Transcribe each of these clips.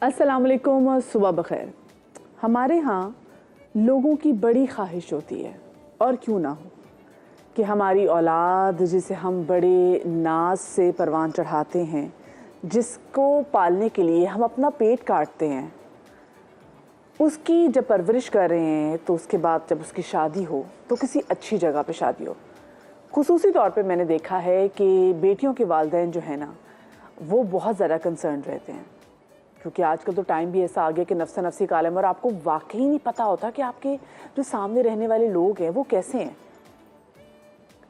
अस्सलाम वालेकुम और सुबह बखैर। हमारे यहाँ लोगों की बड़ी ख्वाहिश होती है, और क्यों ना हो, कि हमारी औलाद जिसे हम बड़े नाज से परवान चढ़ाते हैं, जिसको पालने के लिए हम अपना पेट काटते हैं, उसकी जब परवरिश कर रहे हैं तो उसके बाद जब उसकी शादी हो तो किसी अच्छी जगह पे शादी हो। खुसूसी तौर पे मैंने देखा है कि बेटियों के वालिदैन जो है ना, वो बहुत ज़्यादा कंसर्न रहते हैं, क्योंकि आजकल तो टाइम भी ऐसा आ गया कि नफ्सा नफ्सी का आलम, और आपको वाकई नहीं पता होता कि आपके जो सामने रहने वाले लोग हैं वो कैसे हैं।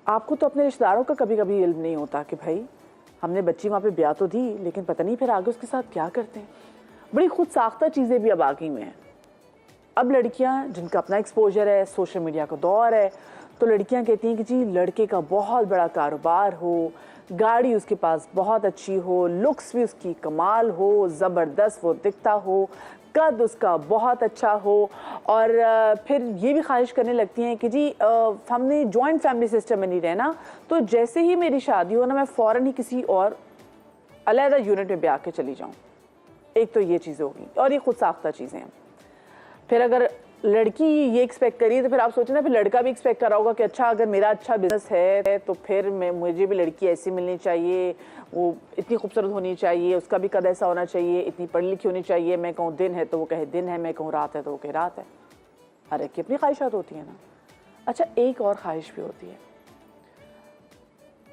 आपको तो अपने रिश्तेदारों का कभी कभी इल्म नहीं होता कि भाई हमने बच्ची वहाँ पे ब्याह तो दी, लेकिन पता नहीं फिर आगे उसके साथ क्या करते हैं। बड़ी खुद साख्ता चीज़ें भी अब आ गई में हैं। अब लड़कियां जिनका अपना एक्सपोजर है, सोशल मीडिया का दौर है, तो लड़कियां कहती हैं कि जी लड़के का बहुत बड़ा कारोबार हो, गाड़ी उसके पास बहुत अच्छी हो, लुक्स भी उसकी कमाल हो, ज़बरदस्त वो दिखता हो, कद उसका बहुत अच्छा हो, और फिर ये भी ख्वाहिश करने लगती हैं कि जी हमने जॉइंट फैमिली सिस्टम में नहीं रहना, तो जैसे ही मेरी शादी हो ना, मैं फ़ौरन ही किसी और अलहदा यूनिट में ब्याह के चली जाऊँ। एक तो ये चीज़ होगी, और ये खुद साख्ता चीज़ें हैं। फिर अगर लड़की ये एक्सपेक्ट करिए तो फिर आप सोचें ना, फिर लड़का भी एक्सपेक्ट कर रहा होगा कि अच्छा अगर मेरा अच्छा बिजनेस है तो फिर मुझे भी लड़की ऐसी मिलनी चाहिए, वो इतनी खूबसूरत होनी चाहिए, उसका भी कद ऐसा होना चाहिए, इतनी पढ़ी लिखी होनी चाहिए। मैं कहूँ दिन है तो वो कहे दिन है, मैं कहूँ रात है तो वो कहे रात है। हर एक की अपनी ख्वाहिशात होती है ना। अच्छा, एक और ख्वाहिश भी होती है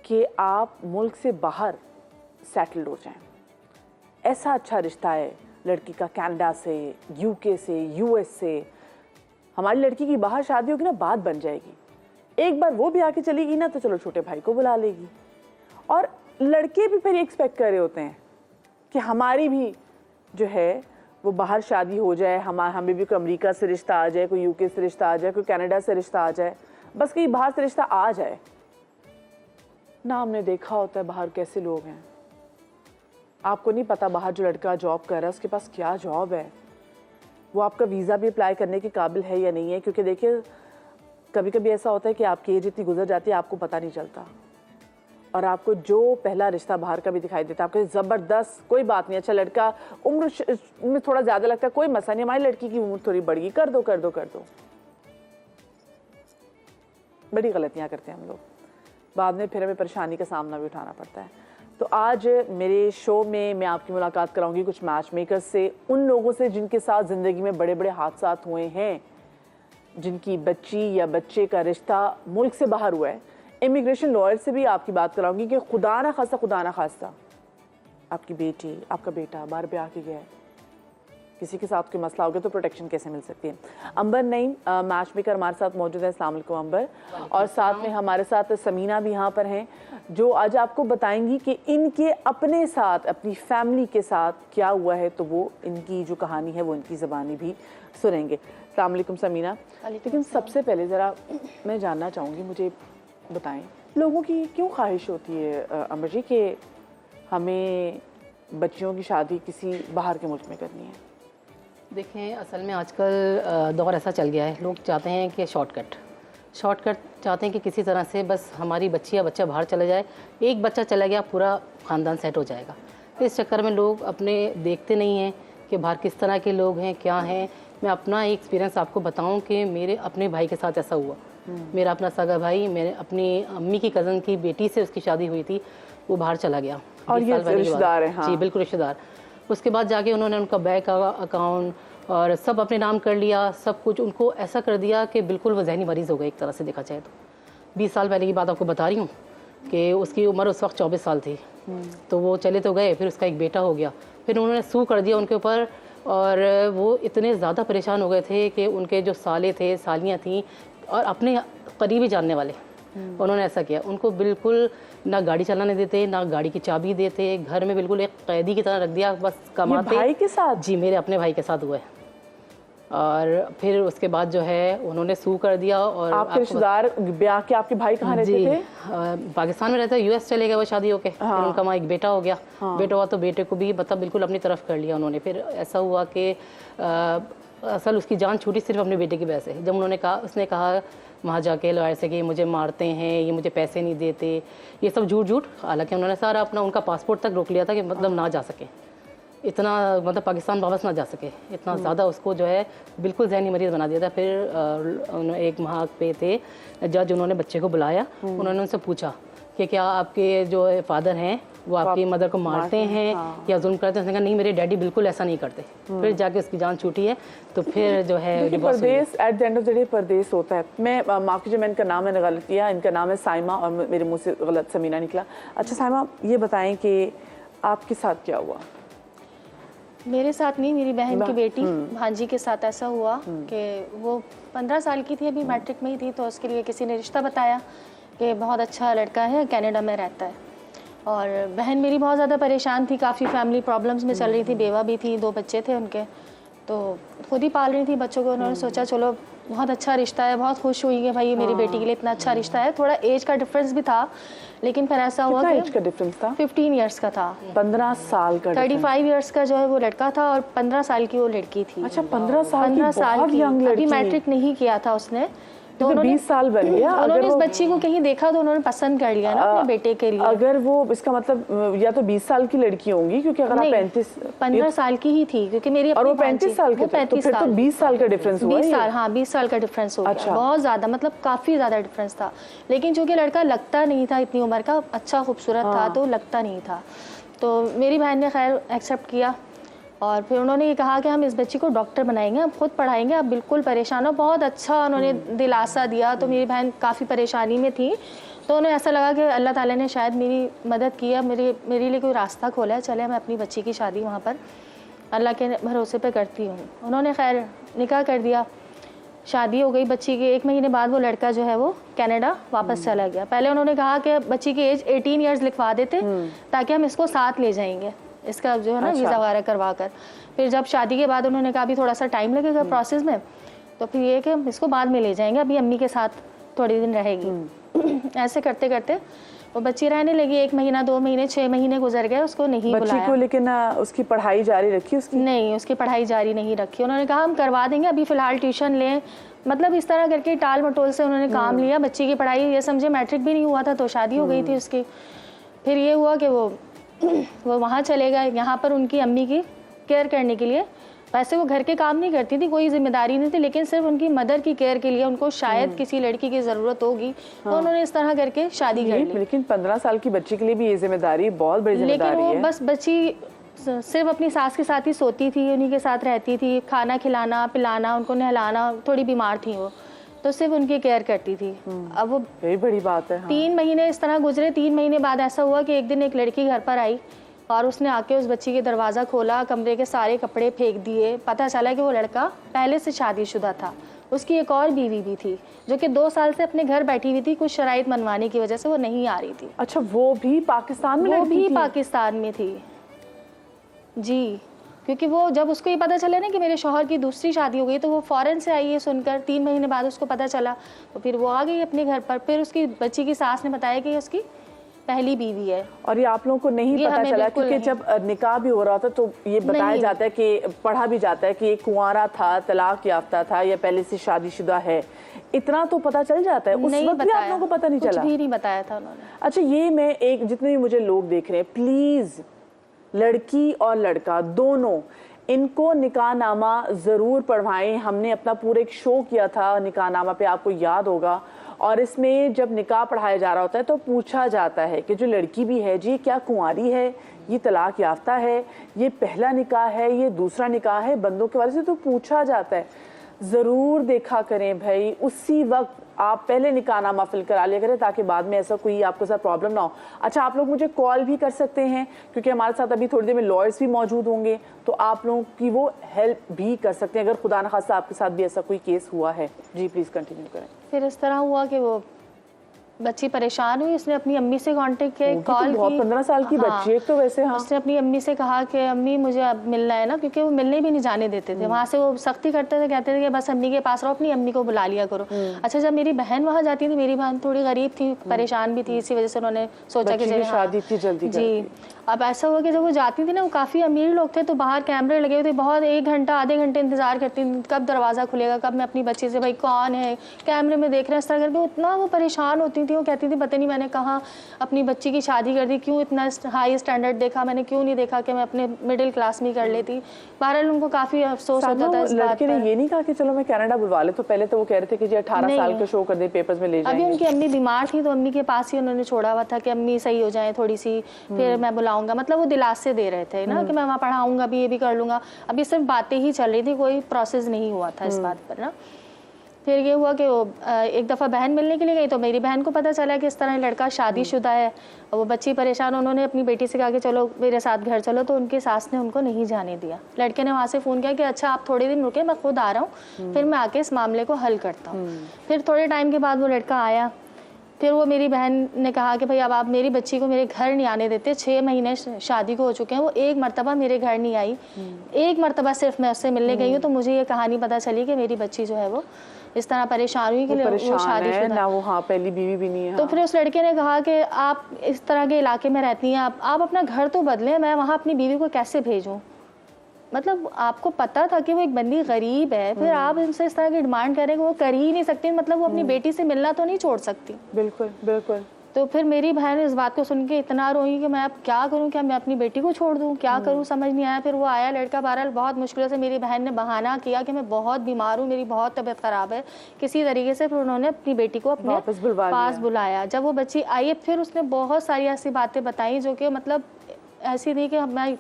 कि आप मुल्क से बाहर सेटल्ड हो जाएं। ऐसा अच्छा रिश्ता है लड़की का कनाडा से, यूके से, यूएस से। हमारी लड़की की बाहर शादी होगी ना, बात बन जाएगी। एक बार वो भी आके चली गई ना तो चलो छोटे भाई को बुला लेगी। और लड़के भी फिर एक्सपेक्ट कर रहे होते हैं कि हमारी भी जो है वो बाहर शादी हो जाए, हमें भी कोई अमेरिका से रिश्ता आ जाए, कोई यूके से रिश्ता आ जाए, कोई कनाडा से रिश्ता आ जाए, बस कहीं बाहर से रिश्ता आ जाए ना। हमने देखा होता है बाहर कैसे लोग हैं। आपको नहीं पता बाहर जो लड़का जॉब कर रहा है उसके पास क्या जॉब है, वो आपका वीज़ा भी अप्लाई करने के काबिल है या नहीं है। क्योंकि देखिए कभी कभी ऐसा होता है कि आपकी एज इतनी गुजर जाती है आपको पता नहीं चलता, और आपको जो पहला रिश्ता बाहर का भी दिखाई देता है, आपको ज़बरदस्त कोई बात नहीं, अच्छा लड़का उम्र में थोड़ा ज़्यादा लगता है, कोई मसला नहीं, हमारी लड़की की उम्र थोड़ी बढ़ गई, कर दो कर दो कर दो। बड़ी गलतियाँ करते हैं हम लोग, बाद में फिर हमें परेशानी का सामना भी उठाना पड़ता है। तो आज मेरे शो में मैं आपकी मुलाकात कराऊंगी कुछ मैच मेकर्स से, उन लोगों से जिनके साथ ज़िंदगी में बड़े बड़े हादसा हुए हैं, जिनकी बच्ची या बच्चे का रिश्ता मुल्क से बाहर हुआ है। इमिग्रेशन लॉयर से भी आपकी बात कराऊंगी कि खुदा ना खास्ता आपकी बेटी, आपका बेटा बाहर ब्याह के गया है, किसी के साथ कोई मसला हो गया तो प्रोटेक्शन कैसे मिल सकती है। अंबर नईम मैच मेकर हमारे साथ मौजूद है। अस्सलाम वालेकुम अंबर। और साथ में हमारे साथ समीना भी यहाँ पर हैं, जो आज आपको बताएंगी कि इनके अपने साथ, अपनी फैमिली के साथ क्या हुआ है। तो वो इनकी जो कहानी है वो इनकी ज़बानी भी सुनेंगे। अस्सलाम वालेकुम समीना। लेकिन सबसे पहले ज़रा मैं जानना चाहूँगी, मुझे बताएं लोगों की क्यों ख्वाहिश होती है अंबर जी कि हमें बच्चियों की शादी किसी बाहर के मुल्क में करनी है। देखें, असल में आजकल दौर ऐसा चल गया है, लोग चाहते हैं कि शॉर्टकट चाहते हैं कि किसी तरह से बस हमारी बच्ची या बच्चा बाहर चला जाए, एक बच्चा चला गया पूरा ख़ानदान सेट हो जाएगा। इस चक्कर में लोग अपने देखते नहीं हैं कि बाहर किस तरह के लोग हैं, क्या हैं। मैं अपना एक एक्सपीरियंस आपको बताऊं कि मेरे अपने भाई के साथ ऐसा हुआ। मेरा अपना सगा भाई, मेरे अपनी अम्मी की कज़न की बेटी से उसकी शादी हुई थी, वो बाहर चला गया। और ये रिश्तेदार है? हाँ जी बिल्कुल रिश्तेदार। उसके बाद जाके उन्होंने उनका बैंक अकाउंट और सब अपने नाम कर लिया, सब कुछ उनको ऐसा कर दिया कि बिल्कुल वो जहनी मरीज़ हो गए एक तरह से देखा जाए तो। 20 साल पहले की बात आपको बता रही हूँ कि उसकी उम्र उस वक्त 24 साल थी। तो वो चले तो गए, फिर उसका एक बेटा हो गया, फिर उन्होंने सू कर दिया उनके ऊपर, और वो इतने ज़्यादा परेशान हो गए थे कि उनके जो साले थे, सालियाँ थीं और अपने करीबी जानने वाले, उन्होंने ऐसा किया, उनको बिल्कुल ना गाड़ी चलाने देते, ना गाड़ी की चाबी देते, घर में बिल्कुल एक कैदी की तरह रख दिया, बस कमाते। भाई के साथ? जी मेरे अपने भाई के साथ हुआ है। और फिर उसके बाद जो है उन्होंने सू कर दिया। और आपके रिश्तेदार ब्याह के आपके भाई कहाँ रहते थे? पाकिस्तान में रहता है, यूएस चले गए वो शादी होके। हाँ। फिर उनका वहाँ एक बेटा हो गया। हाँ। बेटा हुआ तो बेटे को भी मतलब बिल्कुल अपनी तरफ कर लिया उन्होंने। फिर ऐसा हुआ कि असल उसकी जान छूटी सिर्फ अपने बेटे की वजह से। जब उन्होंने कहा, उसने कहा वहाँ जाके लॉयर से कि मुझे मारते हैं, ये मुझे पैसे नहीं देते, ये सब झूठ। हालांकि उन्होंने सारा अपना उनका पासपोर्ट तक रोक लिया था कि मतलब ना जा सके। इतना मतलब पाकिस्तान वापस ना जा सके, इतना ज़्यादा उसको जो है बिल्कुल जहनी मरीज़ बना दिया था। फिर एक माह पे थे जज, उन्होंने बच्चे को बुलाया, उन्होंने उनसे पूछा कि क्या आपके जो फादर हैं वो आपकी मदर को मारते हैं या जुल्म करते हैं? उसने कहा नहीं, मेरे डैडी बिल्कुल ऐसा नहीं करते। फिर जाके उसकी जान छूटी है। तो फिर जो है परदेश at the end of the day परदेश होता है। मैं माफ़ कीजिए, मैं इनका नाम मैंने गलत किया, इनका नाम है साइमा और मेरे मुंह से गलत समीना निकला। अच्छा साइमा, ये बताएं कि आपके साथ क्या हुआ? मेरे साथ नहीं, मेरी बहन की बेटी भांजी के साथ ऐसा हुआ कि वो 15 साल की थी, अभी मैट्रिक में ही थी, तो उसके लिए किसी ने रिश्ता बताया कि बहुत अच्छा लड़का है, कनाडा में रहता है। और बहन मेरी बहुत ज़्यादा परेशान थी, काफ़ी फैमिली प्रॉब्लम्स में चल रही थी, बेवा भी थी, 2 बच्चे थे उनके, तो खुद ही पाल रही थी बच्चों को। उन्होंने सोचा चलो बहुत अच्छा रिश्ता है, बहुत खुश हुई कि भाई मेरी बेटी के लिए इतना अच्छा रिश्ता है। थोड़ा एज का डिफरेंस भी था, लेकिन फिर ऐसा हुआ कि एज का डिफरेंस था? 15 ईयर्स का था। 15 साल का? 35 ईयर्स का जो है वो लड़का था और 15 साल की वो लड़की थी। अच्छा, 15 साल की, बहुत यंग लड़की। अभी मैट्रिक नहीं किया था उसने, तो उन्होंने 20 साल बन गया। उन्होंने इस बच्ची को कहीं देखा तो उन्होंने पसंद कर लिया ना अपने बेटे के लिए। अगर वो, इसका मतलब या तो 20 साल की लड़की होंगी, क्योंकि अगर आप 15 साल की ही थी, क्योंकि मेरी और वो 35 साल के थे, तो फिर तो 20 साल का डिफरेंस हुआ। 20 साल, हाँ 20 साल का डिफरेंस हो गया। बहुत ज़्यादा, मतलब काफ़ी ज़्यादा डिफरेंस था। लेकिन चूँकि लड़का लगता नहीं था इतनी उम्र का, अच्छा खूबसूरत था, तो लगता नहीं था। तो मेरी बहन ने खैर एक्सेप्ट किया और फिर उन्होंने ये कहा कि हम इस बच्ची को डॉक्टर बनाएंगे, आप खुद पढ़ाएंगे, आप बिल्कुल परेशान हो। बहुत अच्छा उन्होंने दिलासा दिया। तो मेरी बहन काफ़ी परेशानी में थी, तो उन्हें ऐसा लगा कि अल्लाह ताला ने शायद मेरी मदद की है, मेरे लिए कोई रास्ता खोला है, चले मैं अपनी बच्ची की शादी वहाँ पर अल्लाह के भरोसे पे करती हूँ। उन्होंने खैर निकाह कर दिया, शादी हो गई बच्ची के। 1 महीने बाद वो लड़का जो है वो कनाडा वापस चला गया। पहले उन्होंने कहा कि बच्ची की एज 18 ईयर्स लिखवा देते ताकि हम इसको साथ ले जाएंगे, इसका जो है ना वीज़ा वगैरह करवा कर। फिर जब शादी के बाद उन्होंने कहा अभी थोड़ा सा टाइम लगेगा प्रोसेस में, तो फिर ये कि इसको बाद में ले जाएंगे, अभी अम्मी के साथ थोड़ी दिन रहेगी। ऐसे करते करते वो बच्ची रहने लगी। 1 महीना, 2 महीने, 6 महीने गुजर गए, उसको नहीं बुलाया बच्ची को। लेकिन उसकी पढ़ाई जारी रखी उसकी? नहीं, उसकी पढ़ाई जारी नहीं रखी। उन्होंने कहा हम करवा देंगे, अभी फ़िलहाल ट्यूशन लें, मतलब इस तरह करके टाल मटोल से उन्होंने काम लिया। बच्ची की पढ़ाई, ये समझे मैट्रिक भी नहीं हुआ था तो शादी हो गई थी उसकी। फिर ये हुआ कि वो वहाँ चले गए, यहाँ पर उनकी अम्मी की केयर करने के लिए। वैसे वो घर के काम नहीं करती थी, कोई जिम्मेदारी नहीं थी, लेकिन सिर्फ उनकी मदर की केयर के लिए उनको शायद किसी लड़की की ज़रूरत होगी, तो उन्होंने इस तरह करके शादी कर ली। लेकिन 15 साल की बच्ची के लिए भी ये जिम्मेदारी बहुत बड़ी जिम्मेदारी है। लेकिन वो बस बच्ची सिर्फ अपनी सास के साथ ही सोती थी, उन्हीं के साथ रहती थी, खाना खिलाना पिलाना, उनको नहलाना, थोड़ी बीमार थी वो, तो सिर्फ उनकी केयर करती थी। अब वो यही बड़ी बात है। 3 महीने इस तरह गुजरे। 3 महीने बाद ऐसा हुआ कि एक दिन एक लड़की घर पर आई और उसने आके उस बच्ची के दरवाज़ा खोला, कमरे के सारे कपड़े फेंक दिए। पता चला कि वो लड़का पहले से शादीशुदा था, उसकी एक और बीवी भी थी जो कि 2 साल से अपने घर बैठी हुई थी, कुछ शराइत मनवाने की वजह से वो नहीं आ रही थी। अच्छा, वो भी पाकिस्तान में? वो भी पाकिस्तान में थी जी, क्योंकि वो जब उसको ये पता चला ना कि मेरे शौहर की दूसरी शादी हो गई, तो वो फ़ौरन से आई है सुनकर। 3 महीने बाद उसको पता चला, तो फिर वो आ गई अपने घर पर। फिर उसकी बच्ची की सास ने बताया कि उसकी पहली बीवी है। और ये आप लोगों को नहीं पता चला? क्योंकि जब निकाह भी हो रहा था तो ये बताया जाता है कि पढ़ा भी जाता है कि ये कुंवारा था, तलाक याफ्ता था या पहले से शादीशुदा है, इतना तो पता चल जाता है। उस वक्त भी आप लोगों को पता नहीं चला? कुछ भी नहीं बताया था उन्होंने। अच्छा, ये मैं एक, जितने भी मुझे लोग देख रहे हैं, प्लीज लड़की और लड़का दोनों इनको निकाहनामा ज़रूर पढ़वाएं। हमने अपना पूरा एक शो किया था निकाहनामा पे, आपको याद होगा। और इसमें जब निकाह पढ़ाया जा रहा होता है तो पूछा जाता है कि जो लड़की भी है जी, क्या कुंवारी है, ये तलाक याफ्ता है, ये पहला निकाह है, ये दूसरा निकाह है, बंदों के वाले से तो पूछा जाता है। ज़रूर देखा करें भाई, उसी वक्त आप पहले निकाहनामा फिल करा लिया करें ताकि बाद में ऐसा कोई आपके साथ प्रॉब्लम ना हो। अच्छा, आप लोग मुझे कॉल भी कर सकते हैं क्योंकि हमारे साथ अभी थोड़ी देर में लॉयर्स भी मौजूद होंगे, तो आप लोगों की वो हेल्प भी कर सकते हैं अगर खुदा न खास्ता आपके साथ भी ऐसा कोई केस हुआ है। जी प्लीज़ कंटिन्यू करें। फिर इस तरह हुआ कि वो बच्ची परेशान हुई, उसने अपनी अम्मी से कांटेक्ट किया, कॉल की। 15 साल की बच्ची है तो वैसे। हाँ, उसने अपनी अम्मी से कहा कि अम्मी मुझे अब मिलना है ना, क्योंकि वो मिलने भी नहीं जाने देते थे। वहाँ से वो सख्ती करते थे, कहते थे कि बस अम्मी के पास रहो, अपनी अम्मी को बुला लिया करो। अच्छा, जब मेरी बहन वहाँ जाती थी, मेरी बहन थोड़ी गरीब थी, परेशान भी थी, इसी वजह से उन्होंने सोचा कि शादी थी जल्दी जी। अब ऐसा हुआ कि जब वो जाती थी ना, वो काफ़ी अमीर लोग थे तो बाहर कैमरे लगे हुए थे, बहुत 1 घंटा आधे घंटे इंतज़ार करती थी कब दरवाज़ा खुलेगा, कब मैं अपनी बच्ची से भाई कौन है, कैमरे में देख रहे हैं, इस तरह करके इतना वो परेशान होती थी। वो कहती थी पता नहीं मैंने कहाँ अपनी बच्ची की शादी कर दी, क्यों इतना हाई स्टैंडर्ड देखा मैंने, क्यों नहीं देखा कि मैं अपने मिडिल क्लास में कर लेती। बहरहाल उनको काफ़ी अफसोस होता था इस बात लड़के ने ये नहीं कहा कि चलो मैं कनाडा बुलवा ले, तो पहले तो वो कह रहे थे कि जी 18 साल के शो कर दे, पेपर्स में ले जाएंगे। अभी उनकी अम्मी बीमार थी तो अम्मी के पास ही उन्होंने छोड़ा हुआ था कि अम्मी सही हो जाए थोड़ी सी, फिर मैं बुलाऊंगा। मतलब वो दिलासे दे रहे थे ना कि मैं वहाँ पढ़ाऊंगा भी, ये भी कर लूंगा। अभी सिर्फ बातें ही चल रही थी, कोई प्रोसेस नहीं हुआ था इस बात पर ना। फिर ये हुआ कि वो एक दफ़ा बहन मिलने के लिए गई तो मेरी बहन को पता चला कि इस तरह लड़का शादीशुदा है। वो बच्ची परेशान, उन्होंने अपनी बेटी से कहा कि चलो मेरे साथ घर चलो, तो उनकी सास ने उनको नहीं जाने दिया। लड़के ने वहाँ से फ़ोन किया कि अच्छा आप थोड़े दिन रुके, मैं खुद आ रहा हूँ, फिर मैं आके इस मामले को हल करता हूँ। फिर थोड़े टाइम के बाद वो लड़का आया। फिर वो मेरी बहन ने कहा कि भाई अब आप मेरी बच्ची को मेरे घर नहीं आने देते, 6 महीने शादी को हो चुके हैं, वो एक मरतबा मेरे घर नहीं आई। एक मरतबा सिर्फ मैं उससे मिलने गई हूँ, तो मुझे ये कहानी पता चली कि मेरी बच्ची जो है वो इस तरह परेशान हुई कि वो शादीशुदा ना, वो हाँ पहली बीवी भी नहीं है। तो फिर उस लड़के ने कहा कि आप इस तरह के इलाके में रहती हैं, आप अपना घर तो बदलें, मैं वहाँ अपनी बीवी को कैसे भेजूँ। मतलब आपको पता था कि वो एक बंदी गरीब है, फिर आप इनसे इस तरह की डिमांड करें कि वो कर ही नहीं सकती, मतलब वो अपनी बेटी से मिलना तो नहीं छोड़ सकती। बिल्कुल बिल्कुल। तो फिर मेरी बहन इस बात को सुन के इतना रोई कि मैं अब क्या करूं, क्या मैं अपनी बेटी को छोड़ दूं, क्या करूं, समझ नहीं आया। फिर वो आया लड़का, बहरहाल बहुत मुश्किल से मेरी बहन ने बहाना किया कि मैं बहुत बीमार हूं, मेरी बहुत तबीयत ख़राब है, किसी तरीके से फिर उन्होंने अपनी बेटी को अपने पास बुलाया। जब वो बच्ची आई फिर उसने बहुत सारी ऐसी बातें बताई जो कि मतलब ऐसी थी कि मैं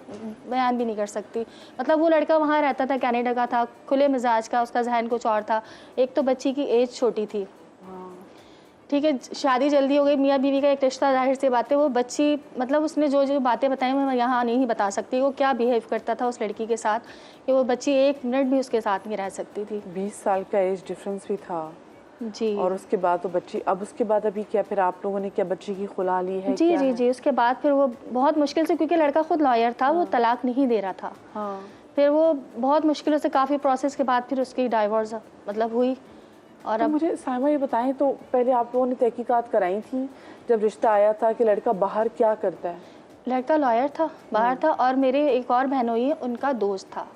बयान भी नहीं कर सकती। मतलब वो लड़का वहाँ रहता था, कनाडा का था, खुले मिजाज का, उसका जहन कुछ और था। एक तो बच्ची की एज छोटी थी, ठीक है, शादी जल्दी हो गई, मियाँ बीवी का एक रिश्ता, जाहिर सी बात है। वो बच्ची मतलब उसने जो जो बातें बताई मैं यहाँ नहीं बता सकती, वो क्या बिहेव करता था उस लड़की के साथ कि वो बच्ची 1 मिनट भी उसके साथ नहीं रह सकती थी। 20 साल का एज डिफरेंस भी था जी। और उसके बाद तो बच्ची, अब उसके बाद अभी क्या, फिर आप लोगों ने क्या बच्ची की खुला ली है? जी जी जी। उसके बाद फिर वो बहुत मुश्किल से, क्योंकि लड़का खुद लॉयर था, वो तलाक नहीं दे रहा था। हाँ। फिर वो बहुत मुश्किलों से काफ़ी प्रोसेस के बाद फिर उसकी डाइवोर्स मतलब हुई। और तो अब मुझे साइमा ये बताएं, तो पहले आप लोगों ने तहकीकात कराई थी जब रिश्ता आया था कि लड़का बाहर क्या करता है? लड़का लॉयर था, बाहर था, और मेरे एक और बहनोई है, उनका दोस्त था।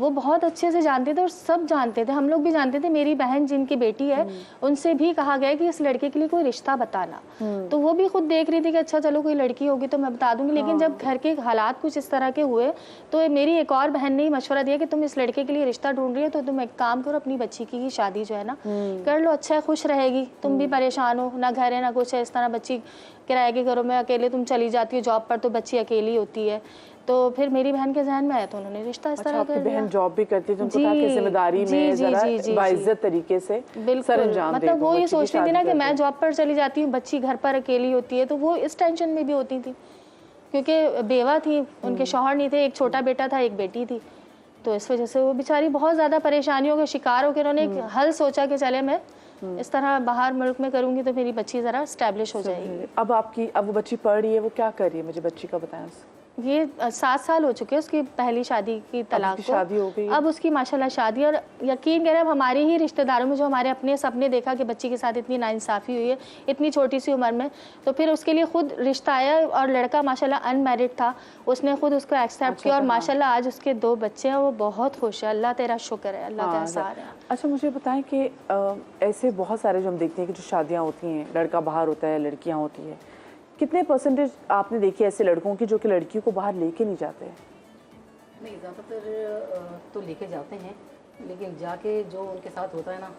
वो बहुत अच्छे से जानते थे और सब जानते थे, हम लोग भी जानते थे। मेरी बहन जिनकी बेटी है उनसे भी कहा गया कि इस लड़के के लिए कोई रिश्ता बताना, तो वो भी खुद देख रही थी कि अच्छा चलो कोई लड़की होगी तो मैं बता दूंगी। लेकिन जब घर के हालात कुछ इस तरह के हुए तो मेरी एक और बहन ने मशवरा दिया कि तुम इस लड़के के लिए रिश्ता ढूंढ रही हो तो तुम एक काम करो, अपनी बच्ची की शादी जो है ना कर लो, अच्छा है, खुश रहेगी, तुम भी परेशान हो, ना घर है ना कुछ है, इस तरह बच्ची किराए के घरों में अकेले तुम चली जाती हो जॉब पर तो बच्ची अकेली होती है। तो फिर मेरी बहन के जहन में आया तो उन्होंने रिश्ता इस तरह कर दिया। बहन जॉब भी करती थी, उनको था कि जिम्मेदारी में जरा बाइज्जत तरीके से सरंजाम दे। मतलब वो ये सोच रही थी ना कि मैं जॉब पर चली जाती हूँ, बच्ची घर पर अकेली होती है, तो वो इस टेंशन में भी होती थी क्योंकि बेवा थी, उनके शौहर नहीं थे, एक छोटा बेटा था, एक बेटी थी। तो इस वजह से वो बेचारी बहुत ज़्यादा परेशानियों के शिकार होकर उन्होंने एक हल सोचा कि चले मैं इस तरह बाहर मुल्क में करूँगी तो मेरी बच्ची ज़रा स्टैब्लिश हो जाएगी। अब वो बच्ची पढ़ रही है, वो क्या कर रही है, मुझे बच्ची का बताएं। ये 7 साल हो चुके हैं उसकी पहली शादी की तलाक को, शादी हो गई, अब उसकी माशाल्लाह शादी। और यकीन करें अब हमारे ही रिश्तेदारों में जो हमारे अपने सबने देखा कि बच्ची के साथ इतनी नाइंसाफ़ी हुई है इतनी छोटी सी उम्र में, तो फिर उसके लिए खुद रिश्ता आया और लड़का माशाल्लाह अनमैरिड था, उसने खुद उसको एक्सेप्ट किया और माशाल्लाह आज उसके 2 बच्चे हैं, वो बहुत खुश है। अल्लाह तेरा शुक्र है, अल्लाह का एहसान है। अच्छा मुझे बताएं कि ऐसे बहुत सारे जो हम देखते हैं कि जो शादियाँ होती हैं, लड़का बाहर होता है, लड़कियाँ होती है, कितने परसेंटेज आपने देखी ऐसे लड़कों की जो कि लड़कियों को बाहर लेके नहीं जाते हैं? नहीं, ज़्यादातर तो लेके जाते हैं, लेकिन जाके जो उनके साथ होता है ना,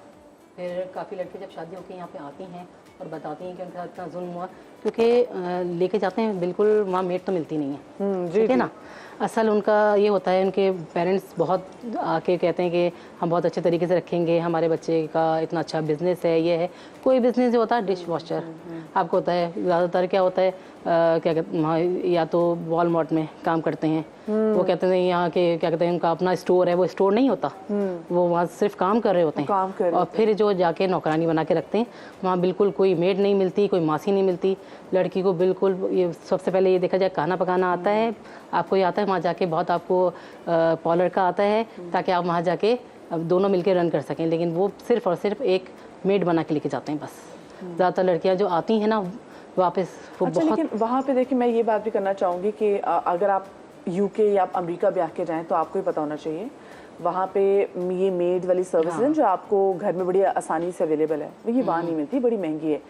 फिर काफ़ी लड़के जब शादी होकर यहाँ पे आती हैं और बताती हैं कि उनके साथ इतना जुल्म हुआ, क्योंकि लेके जाते हैं बिल्कुल वहाँ मेट तो मिलती नहीं है, ठीक है ना। असल उनका ये होता है, उनके पेरेंट्स बहुत आके कहते हैं कि हम बहुत अच्छे तरीके से रखेंगे, हमारे बच्चे का इतना अच्छा बिज़नेस है, ये है। कोई बिज़नेस जो होता है डिश वॉशर आपको होता है, ज़्यादातर क्या होता है क्या कहते हैं, या तो वॉलमार्ट में काम करते हैं, वो कहते हैं यहाँ के क्या कहते हैं उनका अपना स्टोर है, वो स्टोर नहीं होता, वो वहाँ सिर्फ काम कर रहे होते हैं। और फिर जो जाके नौकरानी बना के रखते हैं, वहाँ बिल्कुल कोई मेड नहीं मिलती, कोई मासी नहीं मिलती लड़की को। बिल्कुल ये सबसे पहले ये देखा जाए, खाना पकाना आता है आपको, ये आता है वहाँ जाके, बहुत आपको पॉलर का आता है ताकि आप वहाँ जाके दोनों मिलकर रन कर सकें, लेकिन वो सिर्फ और सिर्फ एक मेड बना के लेके जाते हैं बस। ज़्यादातर लड़कियाँ जो आती हैं ना वापस वो अच्छा, बहुत। लेकिन वहाँ पे देखिए मैं ये बात भी करना चाहूँगी कि अगर आप यूके या आप अमेरिका ब्याह के जाएं तो आपको ही पता होना चाहिए वहाँ पे ये मेड वाली सर्विस है जो आपको घर में बड़ी आसानी से अवेलेबल है, ये वहाँ नहीं मिलती, बड़ी महंगी है।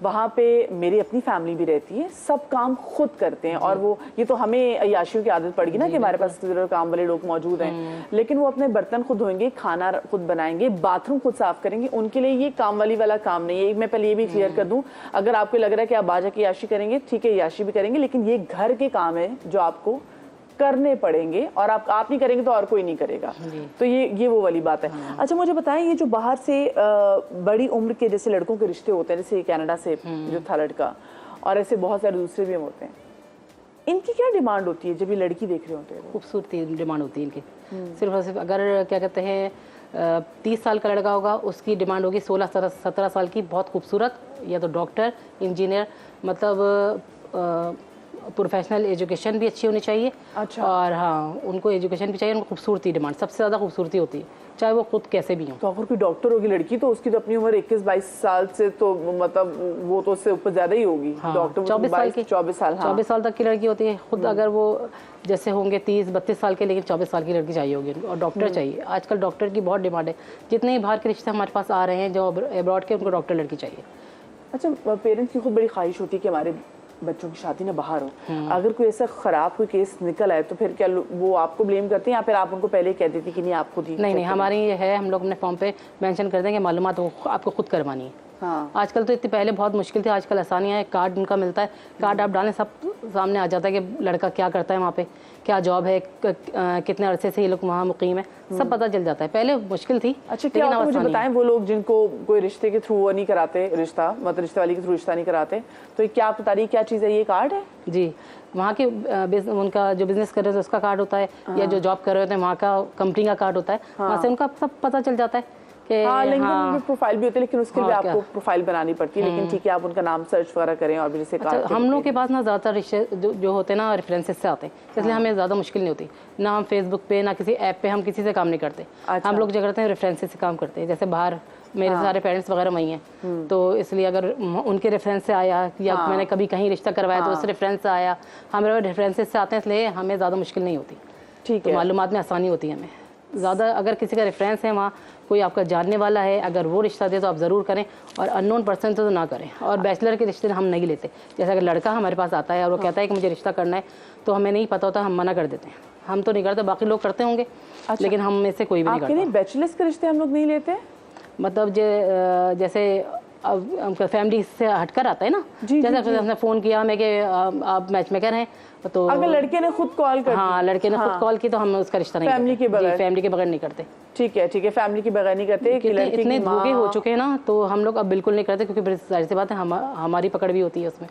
वहाँ पे मेरी अपनी फैमिली भी रहती है, सब काम खुद करते हैं और वो ये तो हमें अय्याशियों की आदत पड़ गई ना कि हमारे पास काम वाले लोग मौजूद हैं, लेकिन वो अपने बर्तन खुद धोएंगे, खाना खुद बनाएंगे, बाथरूम खुद साफ करेंगे। उनके लिए ये काम वाला काम नहीं है। मैं पहले ये भी क्लियर कर दूं, अगर आपको लग रहा है कि आप बाजा की अय्याशी करेंगे, ठीक है अय्याशी भी करेंगे, लेकिन ये घर के काम है जो आपको करने पड़ेंगे और आप नहीं करेंगे तो और कोई नहीं करेगा। तो ये वो वाली बात है। अच्छा मुझे बताएं, ये जो बाहर से बड़ी उम्र के जैसे लड़कों के रिश्ते होते हैं, जैसे कनाडा से जो था लड़का और ऐसे बहुत सारे दूसरे भी होते हैं, इनकी क्या डिमांड होती है जब ये लड़की देख रहे होते हैं? खूबसूरती डिमांड होती है इनकी। सिर्फ और सिर्फ अगर क्या कहते हैं 30 साल का लड़का होगा उसकी डिमांड होगी 16-17 साल की, बहुत खूबसूरत, या तो डॉक्टर, इंजीनियर, मतलब प्रोफेशनल एजुकेशन भी अच्छी होनी चाहिए। अच्छा। और हाँ, उनको एजुकेशन भी चाहिए, उनको खूबसूरती डिमांड सबसे ज़्यादा खूबसूरती होती है, चाहे वो खुद कैसे भी हो। तो अगर कोई डॉक्टर होगी लड़की तो उसकी तो अपनी उम्र 21-22 साल से तो मतलब वो तो उससे ऊपर ज्यादा ही होगी। हाँ, डॉक्टर 24 साल की, 24 साल, हाँ। 24 साल तक की लड़की होती है खुद। अगर वो जैसे होंगे 30-32 साल के, लेकिन 24 साल की लड़की चाहिए होगी और डॉक्टर चाहिए। आजकल डॉक्टर की बहुत डिमांड है, जितने बाहर के रिश्ते हमारे पास आ रहे हैं जो अब्रॉड के, उनको डॉक्टर लड़की चाहिए। अच्छा, पेरेंट्स की खुद बड़ी ख्वाहिश होती है कि हमारे बच्चों की शादी ना बाहर हो। अगर कोई ऐसा खराब कोई केस निकल आए तो फिर क्या वो आपको ब्लेम करते हैं या फिर आप उनको पहले कह देती कि नहीं आप खुद ही? नहीं, हमारी ये है, हम लोग अपने फॉर्म पे मेंशन कर देंगे मालूमात आपको खुद करवानी है। हाँ। आजकल तो इतनी, पहले बहुत मुश्किल थी, आजकल आसानियाँ है, कार्ड उनका मिलता है, कार्ड आप डालें सब सामने आ जाता है कि लड़का क्या करता है वहाँ पे, क्या जॉब है, कितने अरसे से ये लोग वहाँ मुकीम है, सब पता चल जाता है। पहले मुश्किल थी। अच्छा, क्या आप मुझे बताएं, वो लोग जिनको कोई रिश्ते के थ्रू वो नहीं कराते, रिश्ता मतलब रिश्ते वाली के थ्रू रिश्ता नहीं कराते, तो क्या आप बता रही क्या चीज़ है? ये कार्ड है जी, वहाँ के उनका जो बिजनेस कर रहे थे उसका कार्ड होता है, या जो जॉब कर रहे होते हैं वहाँ का कंपनी का कार्ड होता है, वहाँ से उनका सब पता चल जाता है कि लिंक्डइन पे प्रोफाइल भी होती है, लेकिन उसके लिए आपको प्रोफाइल बनानी पड़ती है। लेकिन ठीक है, आप उनका नाम सर्च वगैरह करें और जैसे अच्छा, हम लोग के पास ना ज़्यादातर रिश्ते जो होते हैं ना रेफरेंसेस से आते हैं, इसलिए हमें ज़्यादा मुश्किल नहीं होती। ना हम फेसबुक पे ना किसी ऐप पे हम किसी से काम नहीं करते। हम लोग जो करते हैं रेफरेंसेस से काम करते हैं। जैसे बाहर मेरे सारे पेरेंट्स वगैरह वही हैं, तो इसलिए अगर उनके रेफरेंस से आया या मैंने कभी कहीं रिश्ता करवाया तो उस रेफरेंस से आया, हमारे रेफरेंसेस से आते हैं, इसलिए हमें ज़्यादा मुश्किल नहीं होती। ठीक है, मालूमात में आसानी होती है हमें ज़्यादा। अगर किसी का रेफरेंस है, वहाँ कोई आपका जानने वाला है, अगर वो रिश्ता दे तो आप ज़रूर करें, और अननोन पर्सन तो ना करें। और बैचलर के रिश्ते हम नहीं लेते। जैसे अगर लड़का हमारे पास आता है और वो कहता है कि मुझे रिश्ता करना है, तो हमें नहीं पता होता, हम मना कर देते हैं। हम तो नहीं करते, बाकी लोग करते होंगे। अच्छा। लेकिन हम में से कोई भी नहीं करता। बैचलर्स के रिश्ते हम लोग नहीं लेते, मतलब जैसे अब फैमिली से हटकर आता है ना, जैसे हमने फ़ोन किया हमें कि आप मैच मेकर हैं, तो अगर लड़के ने खुद कॉल कर, हाँ लड़के ने खुद कॉल की, तो हम उसका रिश्ता नहीं फैमिली के बगैर, फैमिली के बगैर नहीं करते। ठीक है, फैमिली के बगैर नहीं करते। इतने धोखे हो चुके हैं ना, तो हम लोग अब बिल्कुल नहीं करते, क्योंकि जाहिर सी बात है हमारी पकड़ भी होती है उसमें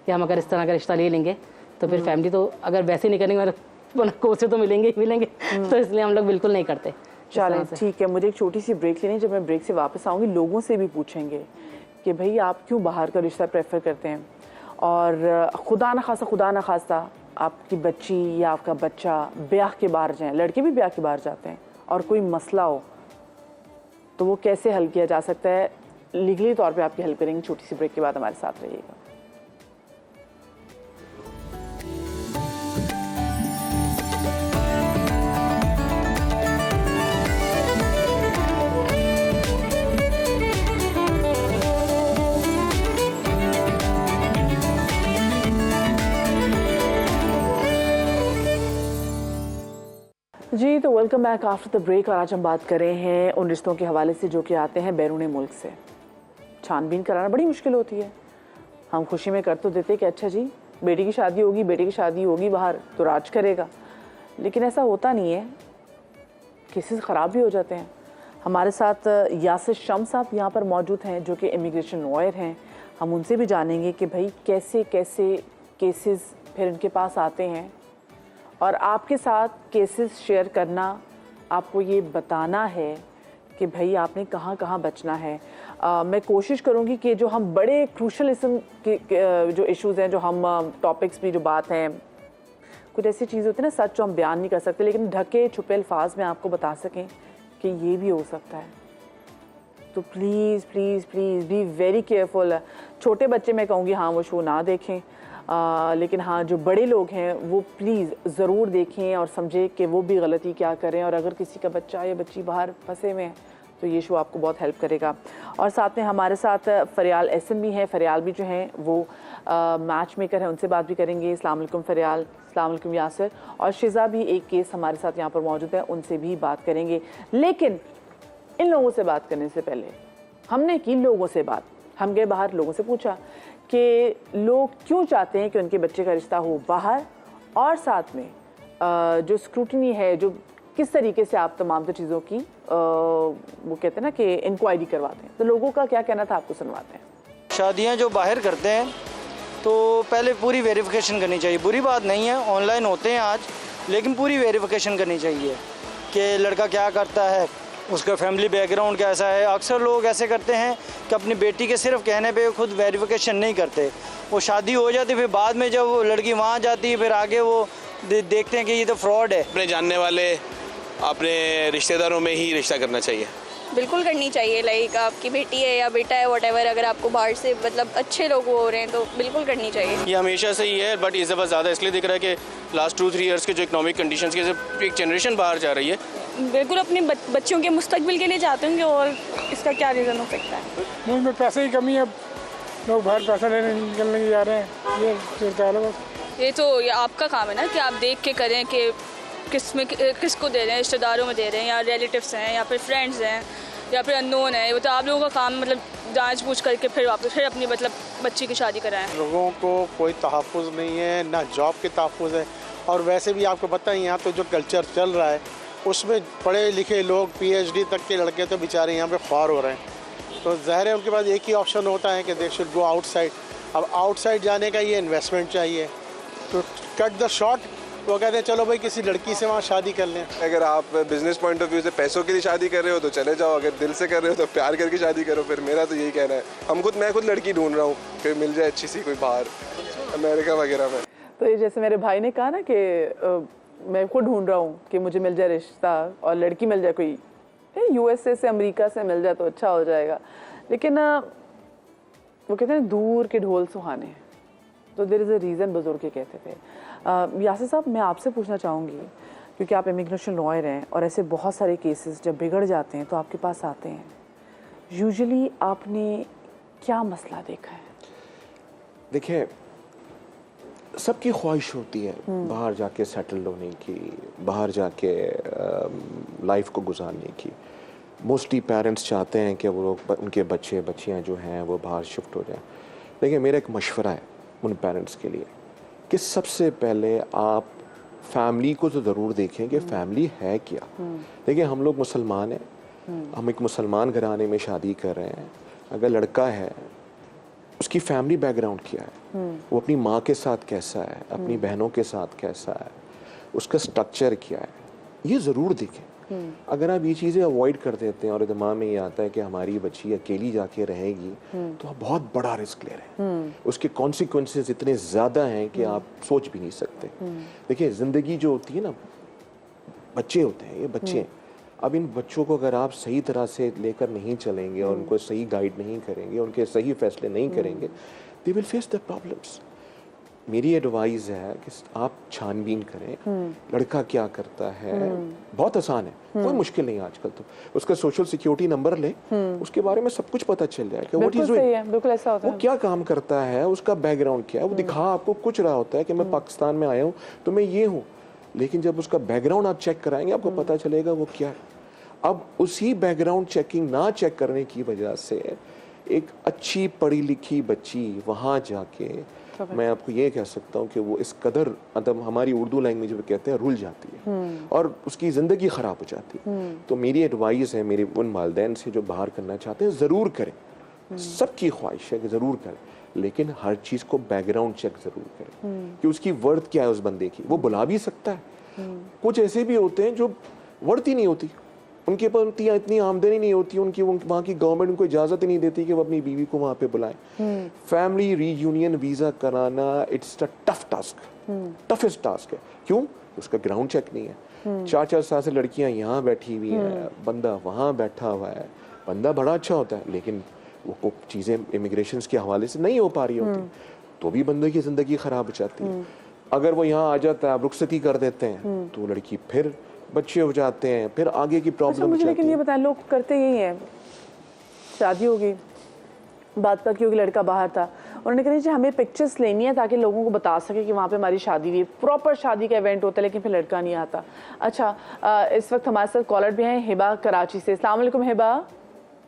कि हम अगर इस तरह का रिश्ता ले लेंगे तो फिर फैमिली तो अगर वैसे नहीं करेंगे कोर्स से तो मिलेंगे ही मिलेंगे, तो इसलिए हम लोग बिल्कुल नहीं करते। चलें, ठीक है, मुझे एक छोटी सी ब्रेक लेनी है। जब मैं ब्रेक से वापस आऊँगी लोगों से भी पूछेंगे कि भाई आप क्यों बाहर का रिश्ता प्रेफर करते हैं, और खुदा न खास्ता आपकी बच्ची या आपका बच्चा ब्याह के बाहर जाए, लड़के भी ब्याह के बाहर जाते हैं, और कोई मसला हो तो वो कैसे हल किया जा सकता है, लीगली तौर पे आपकी हेल्प करेंगे। छोटी सी ब्रेक के बाद हमारे साथ रहिएगा। जी, तो welcome back after the break. और आज हम बात कर रहे हैं उन रिश्तों के हवाले से जो कि आते हैं बैरून मुल्क से। छानबीन कराना बड़ी मुश्किल होती है। हम खुशी में कर तो देते कि अच्छा जी बेटी की शादी होगी बाहर तो राज करेगा, लेकिन ऐसा होता नहीं है। केसेस ख़राब भी हो जाते हैं। हमारे साथ यासिर शम्स साहब यहाँ पर मौजूद हैं जो कि इमिग्रेशन लॉयर हैं। हम उनसे भी जानेंगे कि भाई कैसे कैसे केसेस फिर इनके पास आते हैं, और आपके साथ केसेस शेयर करना, आपको ये बताना है कि भाई आपने कहाँ कहाँ बचना है। मैं कोशिश करूँगी कि जो हम बड़े क्रूशल किस्म के जो इश्यूज़ हैं, जो हम टॉपिक्स भी जो बात हैं, कुछ ऐसी चीज़ होती है ना सच जो हम बयान नहीं कर सकते, लेकिन ढके छुपे अल्फाज में आपको बता सकें कि ये भी हो सकता है। तो please please please be very careful. छोटे बच्चे मैं कहूँगी हाँ वो शो ना देखें, लेकिन हाँ जो बड़े लोग हैं वो प्लीज़ ज़रूर देखें और समझें कि वो भी गलती क्या करें। और अगर किसी का बच्चा या बच्ची बाहर फंसे हुए हैं तो ये शो आपको बहुत हेल्प करेगा। और साथ में हमारे साथ फरियाल एहसन भी हैं। फरियाल भी जो हैं वो मैच मेकर हैं, उनसे बात भी करेंगे। अस्सलाम वालेकुम फरियाल, अस्सलाम वालेकुम यासिर। और शिज़ा भी एक केस हमारे साथ यहाँ पर मौजूद है, उनसे भी बात करेंगे। लेकिन इन लोगों से बात करने से पहले हमने की लोगों से बात। हम गए बाहर, लोगों से पूछा कि लोग क्यों चाहते हैं कि उनके बच्चे का रिश्ता हो बाहर, और साथ में जो स्क्रूटनी है, जो किस तरीके से आप तमाम तो चीज़ों की वो कहते हैं ना कि इंक्वायरी करवाते हैं। तो लोगों का क्या कहना था, आपको सुनवाते हैं। शादियां जो बाहर करते हैं तो पहले पूरी वेरिफिकेशन करनी चाहिए। बुरी बात नहीं है, ऑनलाइन होते हैं आज, लेकिन पूरी वेरिफिकेशन करनी चाहिए कि लड़का क्या करता है, उसका फैमिली बैकग्राउंड कैसा है। अक्सर लोग ऐसे करते हैं कि अपनी बेटी के सिर्फ कहने पे खुद वेरिफिकेशन नहीं करते। वो शादी हो जाती, फिर बाद में जब वो लड़की वहाँ जाती है फिर आगे वो देखते हैं कि ये तो फ्रॉड है। अपने जानने वाले अपने रिश्तेदारों में ही रिश्ता करना चाहिए। बिल्कुल करनी चाहिए। लाइक आपकी बेटी है या बेटा है व्हाटएवर, अगर आपको बाहर से मतलब अच्छे लोग हो रहे हैं तो बिल्कुल करनी चाहिए। ये हमेशा से ही है, बट इस दफ़ा ज़्यादा इसलिए दिख रहा है कि लास्ट 2-3 ईयर्स के जो इकोनॉमिक कंडीशंस की एक जनरेशन बाहर जा रही है। बिल्कुल अपने बच्चों के मुस्तकबिल के लिए चाहते होंगे, और इसका क्या रीज़न हो सकता है? मुल्क में पैसे की कमी है, लोग बाहर पैसा लेने निकलने जा रहे हैं, ये सरकार है बस। ये तो ये आपका काम है ना कि आप देख के करें कि किसको दे रहे हैं, रिश्तेदारों में दे रहे हैं या रिलेटिव्स हैं या फिर फ्रेंड्स हैं या फिर अननोन है। वो तो आप लोगों का काम, मतलब जांच पूछ करके फिर वापस फिर अपनी मतलब बच्ची की शादी कराएं। लोगों को कोई तहफ़्फ़ुज़ नहीं है, ना जॉब के तहफ़्फ़ुज़ है। और वैसे भी आपको पता ही, यहाँ तो जो कल्चर चल रहा है उसमें पढ़े लिखे लोग PhD तक के लड़के तो बेचारे यहाँ पे ख्वार हो रहे हैं। तो ज़ाहिर है उनके पास एक ही ऑप्शन होता है कि दे शुड गो आउटसाइड। अब आउटसाइड जाने का ये इन्वेस्टमेंट चाहिए, तो कट द शॉर्ट वो कहते हैं चलो भाई किसी लड़की से वहाँ शादी कर लें। अगर आप बिजनेस पॉइंट ऑफ व्यू से पैसों के लिए शादी कर रहे हो तो चले जाओ, अगर दिल से कर रहे हो तो प्यार करके शादी करो। फिर मेरा तो यही कहना है। मैं खुद लड़की ढूंढ रहा हूँ कि मिल जाए अच्छी सी कोई बाहर अमेरिका वगैरह में। तो ये जैसे मेरे भाई ने कहा ना कि मैं खुद ढूंढ रहा हूँ कि मुझे मिल जाए रिश्ता और लड़की मिल जाए कोई USA से अमेरिका से मिल जाए तो अच्छा हो जाएगा। लेकिन वो कहते हैं दूर के ढोल सुहाने हैं, तो देयर इज़ अ रीज़न, बुजुर्ग के कहते थे। यासिर साहब, मैं आपसे पूछना चाहूँगी, क्योंकि आप इमिग्रेशन लॉयर हैं और ऐसे बहुत सारे केसेस जब बिगड़ जाते हैं तो आपके पास आते हैं, यूजुअली आपने क्या मसला देखा है? देखिए, सबकी ख्वाहिश होती है बाहर जाके सेटल होने की, बाहर जाके लाइफ को गुजारने की। मोस्टली पेरेंट्स चाहते हैं कि वो लोग, उनके बच्चे बच्चियां जो हैं वो बाहर शिफ्ट हो जाएं। लेकिन मेरा एक मशवरा है उन पेरेंट्स के लिए कि सबसे पहले आप फैमिली को तो ज़रूर देखें कि फैमिली है क्या। देखिए, हम लोग मुसलमान हैं, हम एक मुसलमान घराने में शादी कर रहे हैं। अगर लड़का है, उसकी फैमिली बैकग्राउंड क्या है, वो अपनी माँ के साथ कैसा है, अपनी बहनों के साथ कैसा है, उसका स्ट्रक्चर क्या है, ये ज़रूर देखें। अगर आप ये चीज़ें अवॉइड कर देते हैं और दिमाग में ये आता है कि हमारी बच्ची अकेली जाके रहेगी, तो आप बहुत बड़ा रिस्क ले रहे हैं। उसके कॉन्सिक्वेंसेस इतने ज़्यादा हैं कि आप सोच भी नहीं सकते। देखिए, ज़िंदगी जो होती है ना, बच्चे होते हैं, ये बच्चे हैं। अब इन बच्चों को अगर आप सही तरह से लेकर नहीं चलेंगे और उनको सही गाइड नहीं करेंगे, उनके सही फैसले नहीं करेंगे, they will face the problems. मेरी एडवाइस है कि आप छानबीन करें, लड़का क्या करता है। बहुत आसान है, कोई मुश्किल नहीं है आजकल। तो उसका सोशल सिक्योरिटी नंबर ले, उसके बारे में सब कुछ पता चल जाए कि व्हाट इज डूइंग, बिल्कुल ऐसा होता है। वो क्या काम करता है, उसका बैकग्राउंड क्या है। वो दिखा आपको कुछ रहा होता है कि मैं पाकिस्तान में आया हूँ तो मैं ये हूँ, लेकिन जब उसका बैकग्राउंड आप चेक कराएंगे आपको पता चलेगा वो क्या है। अब उसी बैकग्राउंड चेकिंग ना चेक करने की वजह से एक अच्छी पढ़ी लिखी बच्ची वहाँ जाके, मैं आपको ये कह सकता हूँ कि वो इस कदर, मतलब हमारी उर्दू लैंग्वेज में कहते हैं, रुल जाती है और उसकी ज़िंदगी ख़राब हो जाती है। तो मेरी एडवाइस है मेरे उन वालिदैन से जो बाहर करना चाहते हैं, ज़रूर करें। सबकी ख्वाहिश है कि ज़रूर करें, लेकिन हर चीज़ को बैकग्राउंड चेक ज़रूर करें कि उसकी वर्थ क्या है उस बंदे की। वो बुला भी सकता है। कुछ ऐसे भी होते हैं जो वर्थ ही नहीं होती, उनके पास इतनी आमदनी नहीं होती, उनकी वहाँ की गवर्नमेंट उनको इजाज़त ही नहीं देती कि वो अपनी बीवी को वहाँ पे बुलाएं। फैमिली रीयूनियन वीज़ा कराना, it's a tough task, toughest task है। क्यों? उसका ग्राउंड चेक नहीं है। 4-4 साल से लड़कियाँ यहाँ बैठी हुई हैं, बंदा वहाँ बैठा हुआ है, बंदा बड़ा अच्छा होता है लेकिन वो चीज़ें इमिग्रेशन के हवाले से नहीं हो पा रही होती, तो भी बंदे की ज़िंदगी ख़राब हो जाती है। अगर वो यहाँ आ जाता है, आप रुखसती कर देते हैं, तो लड़की फिर बच्चे हो जाते हैं, फिर आगे की प्रॉब्लम। मुझे लेकिन ये बताएं, लोग करते यही है, शादी होगी, बात पकी होगी, लड़का बाहर था, उन्होंने कहा जी हमें पिक्चर्स लेनी है ताकि लोगों को बता सके कि वहाँ पे हमारी शादी हुई, प्रॉपर शादी का इवेंट होता है, लेकिन फिर लड़का नहीं आता। अच्छा, इस वक्त हमारे साथ कॉलर भी हैं हिबा कराची से। अस्सलाम वालेकुम हिबा।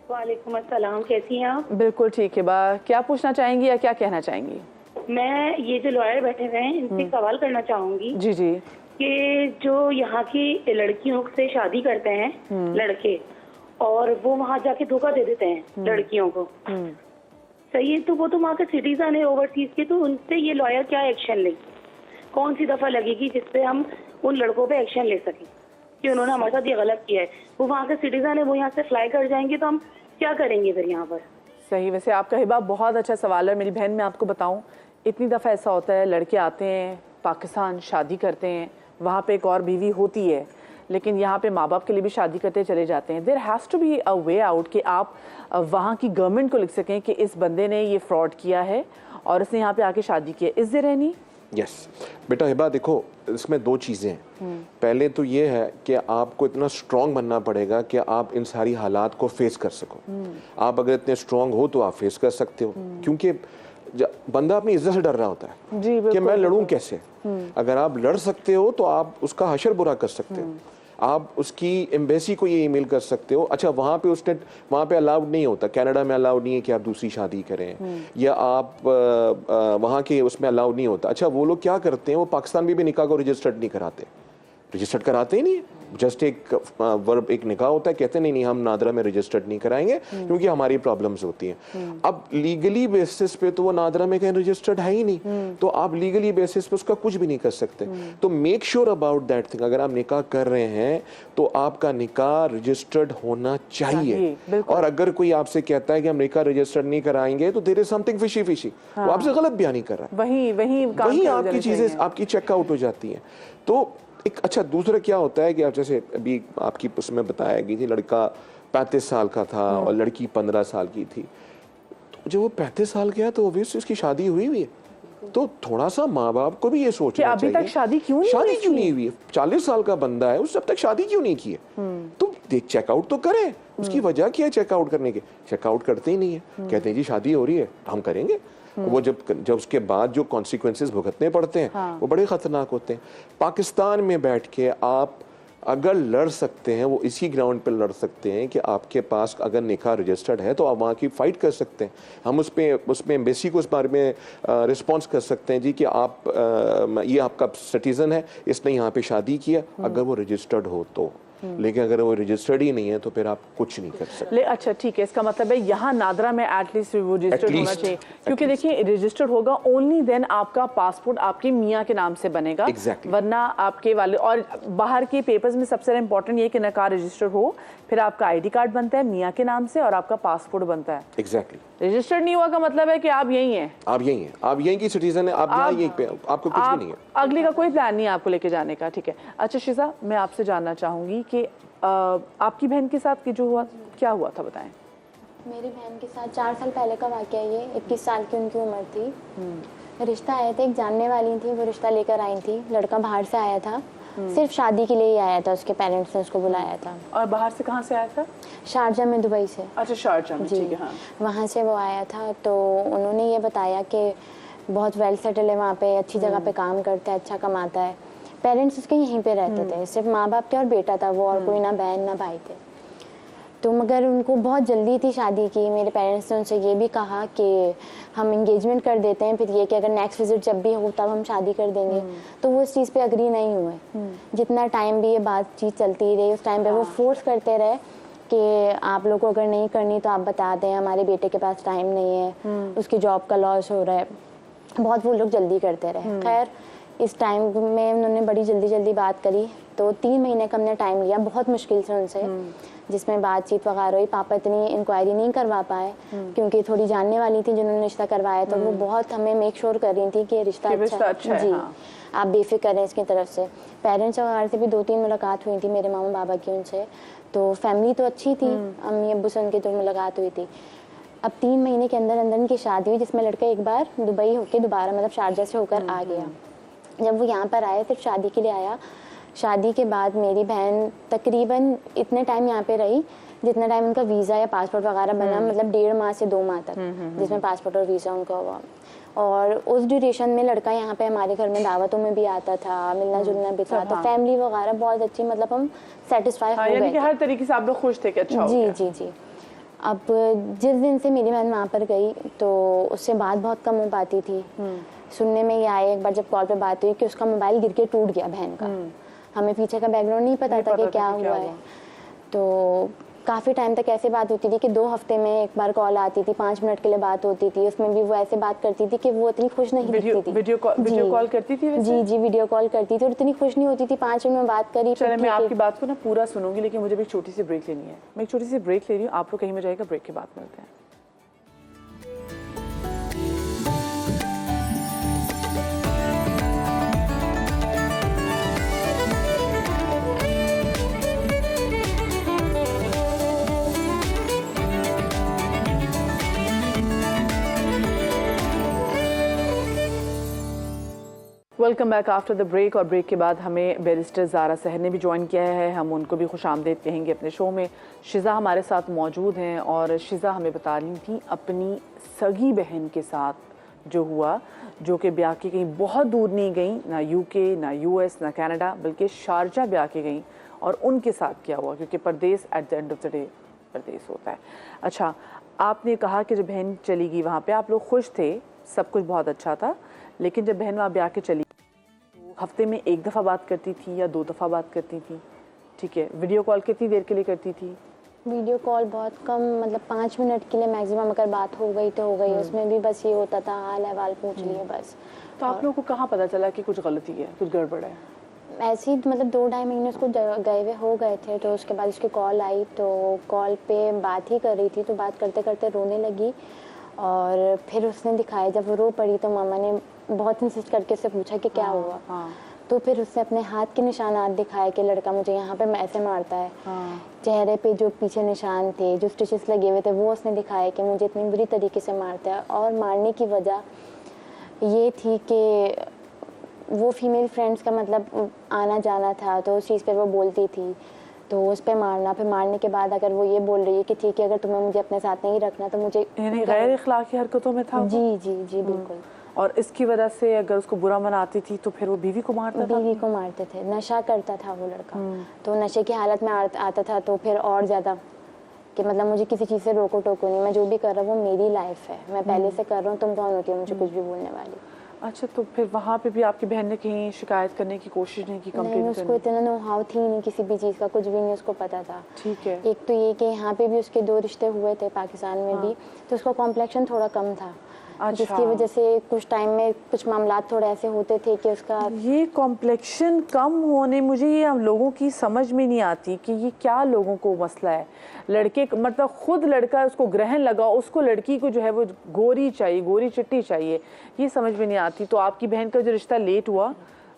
वालेकुम अस्सलाम, कैसी हैं आप? बिल्कुल ठीक हिबा, क्या पूछना चाहेंगी या क्या कहना चाहेंगी? मैं ये जो लॉयर बैठे हुए हैं इनसे सवाल करना चाहूंगी जी जी कि जो यहाँ की लड़कियों से शादी करते हैं लड़के और वो वहाँ जाके धोखा दे देते हैं लड़कियों को, सही है? तो वो तो वहाँ के सिटीजन है ओवरसीज के, तो उनसे ये लॉयर क्या एक्शन ले, कौन सी दफा लगेगी जिसपे हम उन लड़कों पे एक्शन ले सकें कि उन्होंने हमारे साथ ये गलत किया है? वो वहाँ के सिटीजन है, वो यहाँ से फ्लाई कर जाएंगे तो हम क्या करेंगे फिर यहाँ पर? सही। वैसे आपका हिबा बहुत अच्छा सवाल है मेरी बहन। मैं आपको बताऊं, इतनी दफ़ा ऐसा होता है लड़के आते हैं पाकिस्तान, शादी करते हैं, वहाँ पे एक और बीवी होती है, लेकिन यहाँ पे माँ बाप के लिए भी शादी करते चले जाते हैं। There has to be a way out कि आप वहाँ की गवर्नमेंट को लिख सकें कि इस बंदे ने ये फ्रॉड किया है और उसने यहाँ पे आके शादी की है। Is there any? यस बेटा हिबा, देखो इसमें दो चीज़ें हैं। पहले तो ये है कि आपको इतना स्ट्रॉन्ग बनना पड़ेगा कि आप इन सारी हालात को फेस कर सको। आप अगर इतने स्ट्रॉन्ग हो तो आप फेस कर सकते हो, क्योंकि बंदा अपनी इज्जत से डर रहा होता है कि मैं लड़ूं कैसे। अगर आप लड़ सकते हो तो आप उसका हशर बुरा कर सकते हो, आप उसकी एम्बेसी को ये ईमेल कर सकते हो। अच्छा, वहाँ पे अलाउड नहीं होता, कनाडा में अलाउड नहीं है कि आप दूसरी शादी करें, या आप वहाँ के उसमें अलाउड नहीं होता। अच्छा, वो लोग क्या करते हैं, वो पाकिस्तान में भी निकाह को रजिस्टर्ड नहीं कराते, रजिस्टर्ड कराते ही नहीं। जस्ट एक वर्ब, एक निकाह होता है, कहते हैं नहीं हम नादरा में रजिस्टर्ड नहीं कराएंगे क्योंकि हमारी प्रॉब्लम्स होती हैं। अब लीगली बेसिस पे तो वो नादरा में कहीं रजिस्टर्ड है ही नहीं, तो आप लीगली बेसिस पे उसका कुछ भी नहीं कर सकते। तो make sure about that thing. अगर आप निकाह कर रहे हैं तो आपका निकाह रजिस्टर्ड होना चाहिए। और अगर कोई आपसे कहता है कि हम निकाह रजिस्टर्ड नहीं कराएंगे तो there is something fishy fishy, वो आपसे गलत बयानी कर रहा है, वही आपकी चीजें आपकी चेकआउट हो जाती हैं। तो एक अच्छा दूसरा क्या होता है कि आप जैसे अभी आपकी उसमें बताया गई थी, लड़का 35 साल का था और लड़की 15 साल की थी, तो जब वो 35 साल का है तो ऑब्वियसली उसकी शादी हुई है, तो थोड़ा सा माँ बाप को भी ये सोचना चाहिए अभी तक शादी क्यों नहीं हुई है। 40 साल का बंदा है, उसने अब तक शादी क्यों नहीं की है? तो देख चेकआउट तो करें, उसकी वजह क्या है चेकआउट करने की? चेकआउट करते ही नहीं है, कहते हैं जी शादी हो रही है हम करेंगे। वो जब उसके बाद जो कॉन्सिक्वेंसेस भुगतने पड़ते हैं वो बड़े खतरनाक होते हैं। पाकिस्तान में बैठ के आप अगर लड़ सकते हैं, वो इसी ग्राउंड पर लड़ सकते हैं कि आपके पास अगर निकाह रजिस्टर्ड है तो आप वहाँ की फाइट कर सकते हैं। हम उसमें एम्बेसी को इस बारे में रिस्पॉन्स कर सकते हैं जी कि आप ये आपका सिटीजन है, इसने यहाँ पे शादी किया, अगर वो रजिस्टर्ड हो तो। लेकिन अगर वो रजिस्टर्ड ही नहीं है तो फिर आप कुछ नहीं कर सकते। अच्छा ठीक है, इसका मतलब है यहाँ नादरा में एटलीस्ट वो रजिस्टर्ड होना चाहिए, क्योंकि देखिए रजिस्टर्ड होगा ओनली देन आपका पासपोर्ट आपके मियाँ के नाम से बनेगा। वरना आपके वाले और बाहर के पेपर्स में सबसे इंपॉर्टेंट ये कि निकाह रजिस्टर्ड हो, फिर आपका आईडी कार्ड बनता है मियाँ के नाम से और आपका पासपोर्ट बनता है। रजिस्टर्ड नहीं हुआ का मतलब है कि आप यही हैं, आप यहीं की सिटीजन है, आप यहीं पे, आपको कुछ भी नहीं है, अगली का कोई प्लान नहीं है आपको लेके जाने का। ठीक है। अच्छा शिजा, मैं आपसे जानना चाहूंगी कि आपकी बहन के साथ की जो हुआ क्या हुआ था, बताएं। मेरी बहन के साथ 4 साल पहले का वाकया, ये 21 साल की उनकी उम्र थी। रिश्ता आए थे, एक जानने वाली थी, वो रिश्ता लेकर आई थी। लड़का बाहर से आया था, सिर्फ शादी के लिए ही आया था, उसके पेरेंट्स ने उसको बुलाया था। और बाहर से कहाँ से आया था? शारजा में, दुबई से। अच्छा शारजा में, ठीक है। हाँ। वहाँ से वो आया था, तो उन्होंने ये बताया कि बहुत वेल सेटल है वहाँ पे, अच्छी जगह पे काम करता है, अच्छा कमाता है। पेरेंट्स उसके यहीं पे रहते थे, सिर्फ माँ बाप थे और बेटा था वो, और कोई ना बहन ना भाई थे। तो मगर उनको बहुत जल्दी थी शादी की। मेरे पेरेंट्स ने उनसे ये भी कहा कि हम इंगेजमेंट कर देते हैं, फिर ये कि अगर नेक्स्ट विजिट जब भी हो तब हम शादी कर देंगे। तो वो इस चीज़ पे अग्री नहीं हुए। जितना टाइम भी ये बातचीत चलती रही, उस टाइम पे वो फोर्स करते रहे कि आप लोग को अगर नहीं करनी तो आप बता दें, हमारे बेटे के पास टाइम नहीं है, उसकी जॉब का लॉस हो रहा है। बहुत वो लोग जल्दी करते रहे। खैर इस टाइम में उन्होंने बड़ी जल्दी बात करी, तो 3 महीने का हमने टाइम लिया, बहुत मुश्किल से उनसे, जिसमें बातचीत वगैरह हुई। पापा इतनी इंक्वायरी नहीं करवा पाए क्योंकि थोड़ी जानने वाली थी जिन्होंने रिश्ता करवाया, तो वो बहुत हमें मेक श्योर कर रही थी कि रिश्ता अच्छा है। जी हाँ। आप बेफिक्र हैं इसकी तरफ से। पेरेंट्स वगैरह से भी 2-3 मुलाकात हुई थी मेरे मामा बाबा की उनसे, तो फैमिली तो अच्छी थी, अम्मी अब्बू से उनकी तो मुलाकात हुई थी। अब 3 महीने के अंदर अंदर इनकी शादी हुई, जिसमें लड़का एक बार दुबई होके दोबारा मतलब शारजा से होकर आ गया। जब वो यहाँ पर आए फिर शादी के लिए आया। शादी के बाद मेरी बहन तकरीबन इतने टाइम यहाँ पे रही जितना टाइम उनका वीज़ा या पासपोर्ट वगैरह बना, मतलब 1.5 माह से 2 माह तक, जिसमें पासपोर्ट और वीज़ा उनका हुआ। और उस ड्यूरेशन में लड़का यहाँ पे हमारे घर में दावतों में भी आता था, मिलना जुलना भी था, तो फैमिली वगैरह बहुत अच्छी, मतलब हम सेटिस्फाई हो गए। हर तरीके से आप लोग खुश थे कि अच्छा हो गया। जी जी जी। अब जिस दिन से मेरी बहन वहाँ पर गई तो उससे बात बहुत कम हो पाती थी। सुनने में ये आया एक बार जब कॉल पे बात हुई कि उसका मोबाइल गिर के टूट गया बहन का। हमें पीछे का बैकग्राउंड नहीं पता था कि क्या हुआ है। तो काफ़ी टाइम तक ऐसे बात होती थी कि 2 हफ्ते में एक बार कॉल आती थी, 5 मिनट के लिए बात होती थी। उसमें भी वो ऐसे बात करती थी कि वो इतनी खुश नहीं दिखती थी। वीडियो कॉल करती थी वैसे? जी जी, वीडियो कॉल करती थी और इतनी खुश नहीं होती थी। 5 मिनट में बात करी। चलिए मैं आपकी बात को ना पूरा सुनूंगी, लेकिन मुझे भी एक छोटी सी ब्रेक लेनी है। मैं एक छोटी सी ब्रेक ले रही हूँ, आप लोग कहीं में जाएगा, ब्रेक के बाद मिलते हैं। Welcome back after the break. और ब्रेक के बाद हमें बैरिस्टर ज़ारा सहर ने भी ज्वाइन किया है, हम उनको भी खुशामदीद कहेंगे अपने शो में। शिज़ा हमारे साथ मौजूद हैं और शिज़ा हमें बता रही थी अपनी सगी बहन के साथ जो हुआ, जो कि ब्याह के कहीं बहुत दूर नहीं गई, ना यूके ना यूएस ना कनाडा, बल्कि शारजा ब्याह के गई। और उनके साथ क्या हुआ, क्योंकि परदेस at the end of the day परदेस होता है। अच्छा, आपने कहा कि जब बहन चली गई वहाँ पे आप लोग खुश थे, सब कुछ बहुत अच्छा था, लेकिन जब बहन वहाँ ब्याह के चली हफ्ते में 1 दफ़ा बात करती थी या 2 दफ़ा बात करती थी? ठीक है, वीडियो कॉल कितनी देर के लिए करती थी? वीडियो कॉल बहुत कम, मतलब 5 मिनट के लिए मैक्सिमम, अगर बात हो गई तो हो गई। उसमें भी बस ये होता था हाल अहवाल पूछ लिए बस। तो आप लोगों को कहाँ पता चला कि कुछ गलती है, कुछ गड़बड़ है? ऐसे ही मतलब 2-2.5 महीने उसको गए हुए हो गए थे, तो उसके बाद उसकी कॉल आई, तो कॉल पे बात ही कर रही थी, तो बात करते करते रोने लगी। और फिर उसने दिखाया, जब वो रो पड़ी तो मामा ने बहुत इंसिस्ट करके उससे पूछा कि क्या हुआ। तो फिर उसने अपने हाथ के निशानात दिखाए कि लड़का मुझे यहाँ पे ऐसे मारता है। चेहरे पे जो पीछे निशान थे, जो स्टिचेस लगे हुए थे, वो उसने दिखाए कि मुझे इतनी बुरी तरीके से मारता है। और मारने की वजह ये थी कि वो फीमेल फ्रेंड्स का मतलब आना जाना था, तो उस चीज़ पर वो बोलती थी, तो उस पर मारना। फिर मारने के बाद अगर वो ये बोल रही है कि ठीक है, अगर तुम्हें मुझे अपने साथ नहीं रखना तो मुझे, यानी गैर इखलाकी हरकतों में था? जी जी जी बिल्कुल। और इसकी वजह से अगर उसको बुरा मनाती थी तो फिर वो बीवी को मारता था? बीवी को मारते थे। नशा करता था वो लड़का, तो नशे की हालत में आता था, तो फिर और ज़्यादा कि मतलब मुझे किसी चीज़ से रोको टोको नहीं, मैं जो भी कर रहा हूँ वो मेरी लाइफ है, मैं पहले से कर रहा हूँ, तुम कौन होती हो मुझे कुछ भी बोलने वाली। अच्छा, तो फिर वहाँ पे भी आपकी बहन ने कहीं शिकायत करने की कोशिश नहीं की? नहीं, उसको इतना नो हाउ थी नहीं किसी भी चीज़ का, कुछ भी नहीं उसको पता था। ठीक है। एक तो ये कि यहाँ पे भी उसके 2 रिश्ते हुए थे पाकिस्तान में भी, तो उसका कॉम्प्लेक्शन थोड़ा कम था। अच्छा। जिसकी वजह से कुछ टाइम में कुछ मामलात थोड़े ऐसे होते थे कि उसका ये कॉम्प्लेक्शन कम होने, मुझे ये हम लोगों की समझ में नहीं आती कि ये क्या लोगों को मसला है। लड़के मतलब खुद लड़का उसको ग्रहण लगा, उसको लड़की को जो है वो गोरी चाहिए, गोरी चिट्टी चाहिए, ये समझ में नहीं आती। तो आपकी बहन का जो रिश्ता लेट हुआ,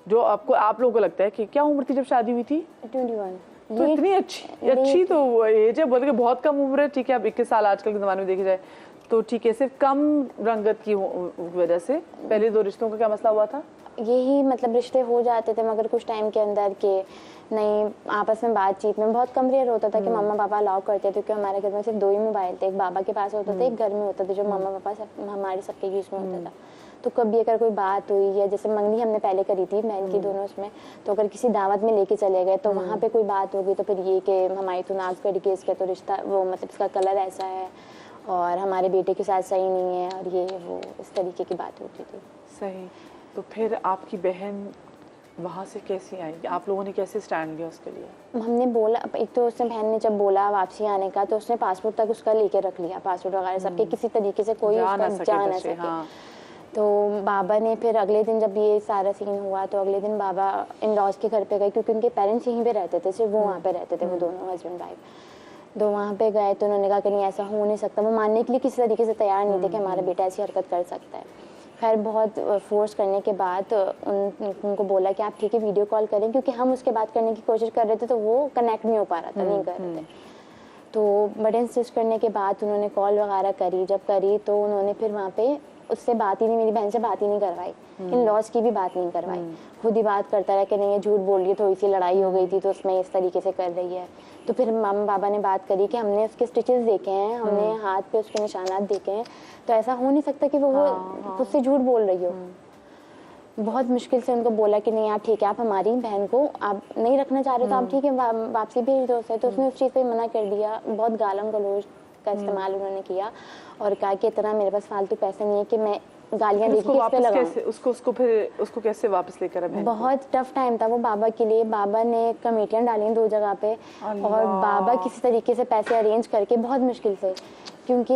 जो आप लोगों को लगता है कि क्या उम्र थी जब शादी हुई थी? 21। तो इतनी अच्छी तो एज है, बोलते बहुत कम उम्र है। ठीक है, अब 21 साल आजकल के ज़माने में देखी जाए तो ठीक है, सिर्फ कम रंगत की वजह से। पहले 2 रिश्तों का क्या मसला हुआ था? यही मतलब रिश्ते हो जाते थे, मगर कुछ टाइम के अंदर के नहीं, आपस में बातचीत में बहुत कम रेयर होता था कि मम्मा पापा अलाउ करते थे, क्योंकि हमारे घर में सिर्फ 2 ही मोबाइल थे, एक बाबा के पास होता था, एक घर में होता था, जो मम्मा पापा सब हमारे सबके यूज़ में होता था। तो कभी अगर कोई बात हुई या जैसे मंगनी हमने पहले करी थी बहन की दोनों उसमें, तो अगर किसी दावत में लेके चले गए तो वहाँ पे कोई बात होगी तो फिर ये कि हमारी तो नाक कड़ी के इसका तो रिश्ता वो मतलब इसका कलर ऐसा है और हमारे बेटे के साथ सही नहीं है, और ये वो इस तरीके की बात होती थी। सही। तो फिर आपकी बहन वहाँ से कैसी आई, आप लोगों ने कैसे स्टैंड लिया उसके लिए? हमने बोला, एक तो उसने बहन ने जब बोला वापसी आने का, तो उसने पासपोर्ट तक उसका लेके रख लिया, पासपोर्ट वगैरह सबके, किसी तरीके से कोई उसका जा ना सके। हाँ। तो बाबा ने फिर अगले दिन जब ये सारा सीन हुआ, तो अगले दिन बाबा इन लॉज के घर पे गए, क्योंकि उनके पेरेंट्स यहीं पे रहते थे, सिर्फ वो वहाँ पे रहते थे, वो दोनों हस्बैंड वाइफ। तो वहाँ पे गए तो उन्होंने कहा कि नहीं ऐसा हो नहीं सकता, वो मानने के लिए किसी तरीके से तैयार नहीं थे कि हमारा बेटा ऐसी हरकत कर सकता है। खैर बहुत फोर्स करने के बाद उनको बोला कि आप ठीक है वीडियो कॉल करें, क्योंकि हम उसके बात करने की कोशिश कर रहे थे तो वो कनेक्ट नहीं हो पा रहा था, नहीं कर रहे थे। तो बड़े इंसिस्ट करने के बाद उन्होंने कॉल वगैरह करी, जब करी तो उन्होंने फिर वहाँ पे उससे बात ही नहीं, मेरी बहन से बात ही नहीं करवाई, इन लॉज की भी बात नहीं करवाई, खुद ही बात करता रहा कि नहीं ये झूठ बोल रही है, थोड़ी सी लड़ाई हो गई थी तो उसमें इस तरीके से कर रही है। तो फिर मामा बाबा ने बात करी कि हमने उसके स्टिचेस देखे हैं, हमने हाथ पे उसके निशानात देखे हैं, तो ऐसा हो नहीं सकता कि वो उससे झूठ बोल रही हो। बहुत मुश्किल से उनको बोला कि नहीं यार ठीक है, आप हमारी बहन को आप नहीं रखना चाह रहे तो आप ठीक है वापसी भेज दो उसे। तो उसने उस चीज़ पे मना कर दिया। बहुत गालम गलौज का इस्तेमाल उन्होंने किया और कहा कि इतना मेरे पास फालतू पैसे नहीं है कि मैं गालियाँ देखी इस पे लगाऊं। उसको कैसे वापस लेकर आए? बहुत टफ टाइम था वो बाबा के लिए। बाबा ने कमेटियाँ डाली 2 जगह पे और बाबा किसी तरीके से पैसे अरेंज करके, बहुत मुश्किल से, क्योंकि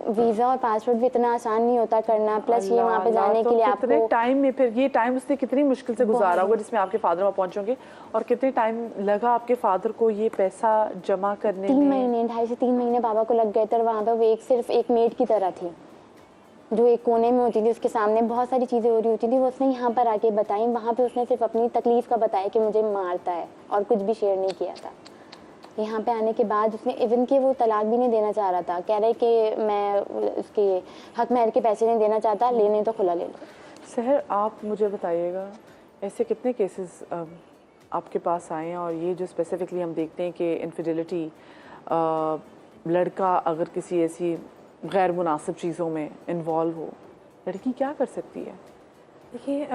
वीज़ा और पासपोर्ट भी इतना आसान नहीं होता करना, प्लस ये वहाँ पे जाने के लिए आपको टाइम में, फिर ये टाइम उसने कितनी मुश्किल से गुजारा होगा जिसमें आपके फादर वहाँ पहुँचोगे, और कितने टाइम लगा आपके फादर को ये पैसा जमा करने में? 3 महीने, 2.5 से 3 महीने बाबा को लग गए थे। वहाँ पे वो सिर्फ एक मेड की तरह थी जो एक कोने में होती थी, उसके सामने बहुत सारी चीज़ें हो रही होती थी, वो उसने यहाँ पर आके बताई। वहाँ पे उसने सिर्फ अपनी तकलीफ़ का बताया कि मुझे मारता है और कुछ भी शेयर नहीं किया था। यहाँ पे आने के बाद उसने इवन कि वो तलाक भी नहीं देना चाह रहा था, कह रहे कि मैं उसके हक महर के पैसे नहीं देना चाहता, लेने तो खुला ले लो। सहर, आप मुझे बताइएगा ऐसे कितने केसेस आपके पास आए हैं, और ये जो स्पेसिफिकली हम देखते हैं कि इनफिडेलिटी, लड़का अगर किसी ऐसी गैर मुनासिब चीज़ों में इन्वॉल्व हो, लड़की क्या कर सकती है? देखिए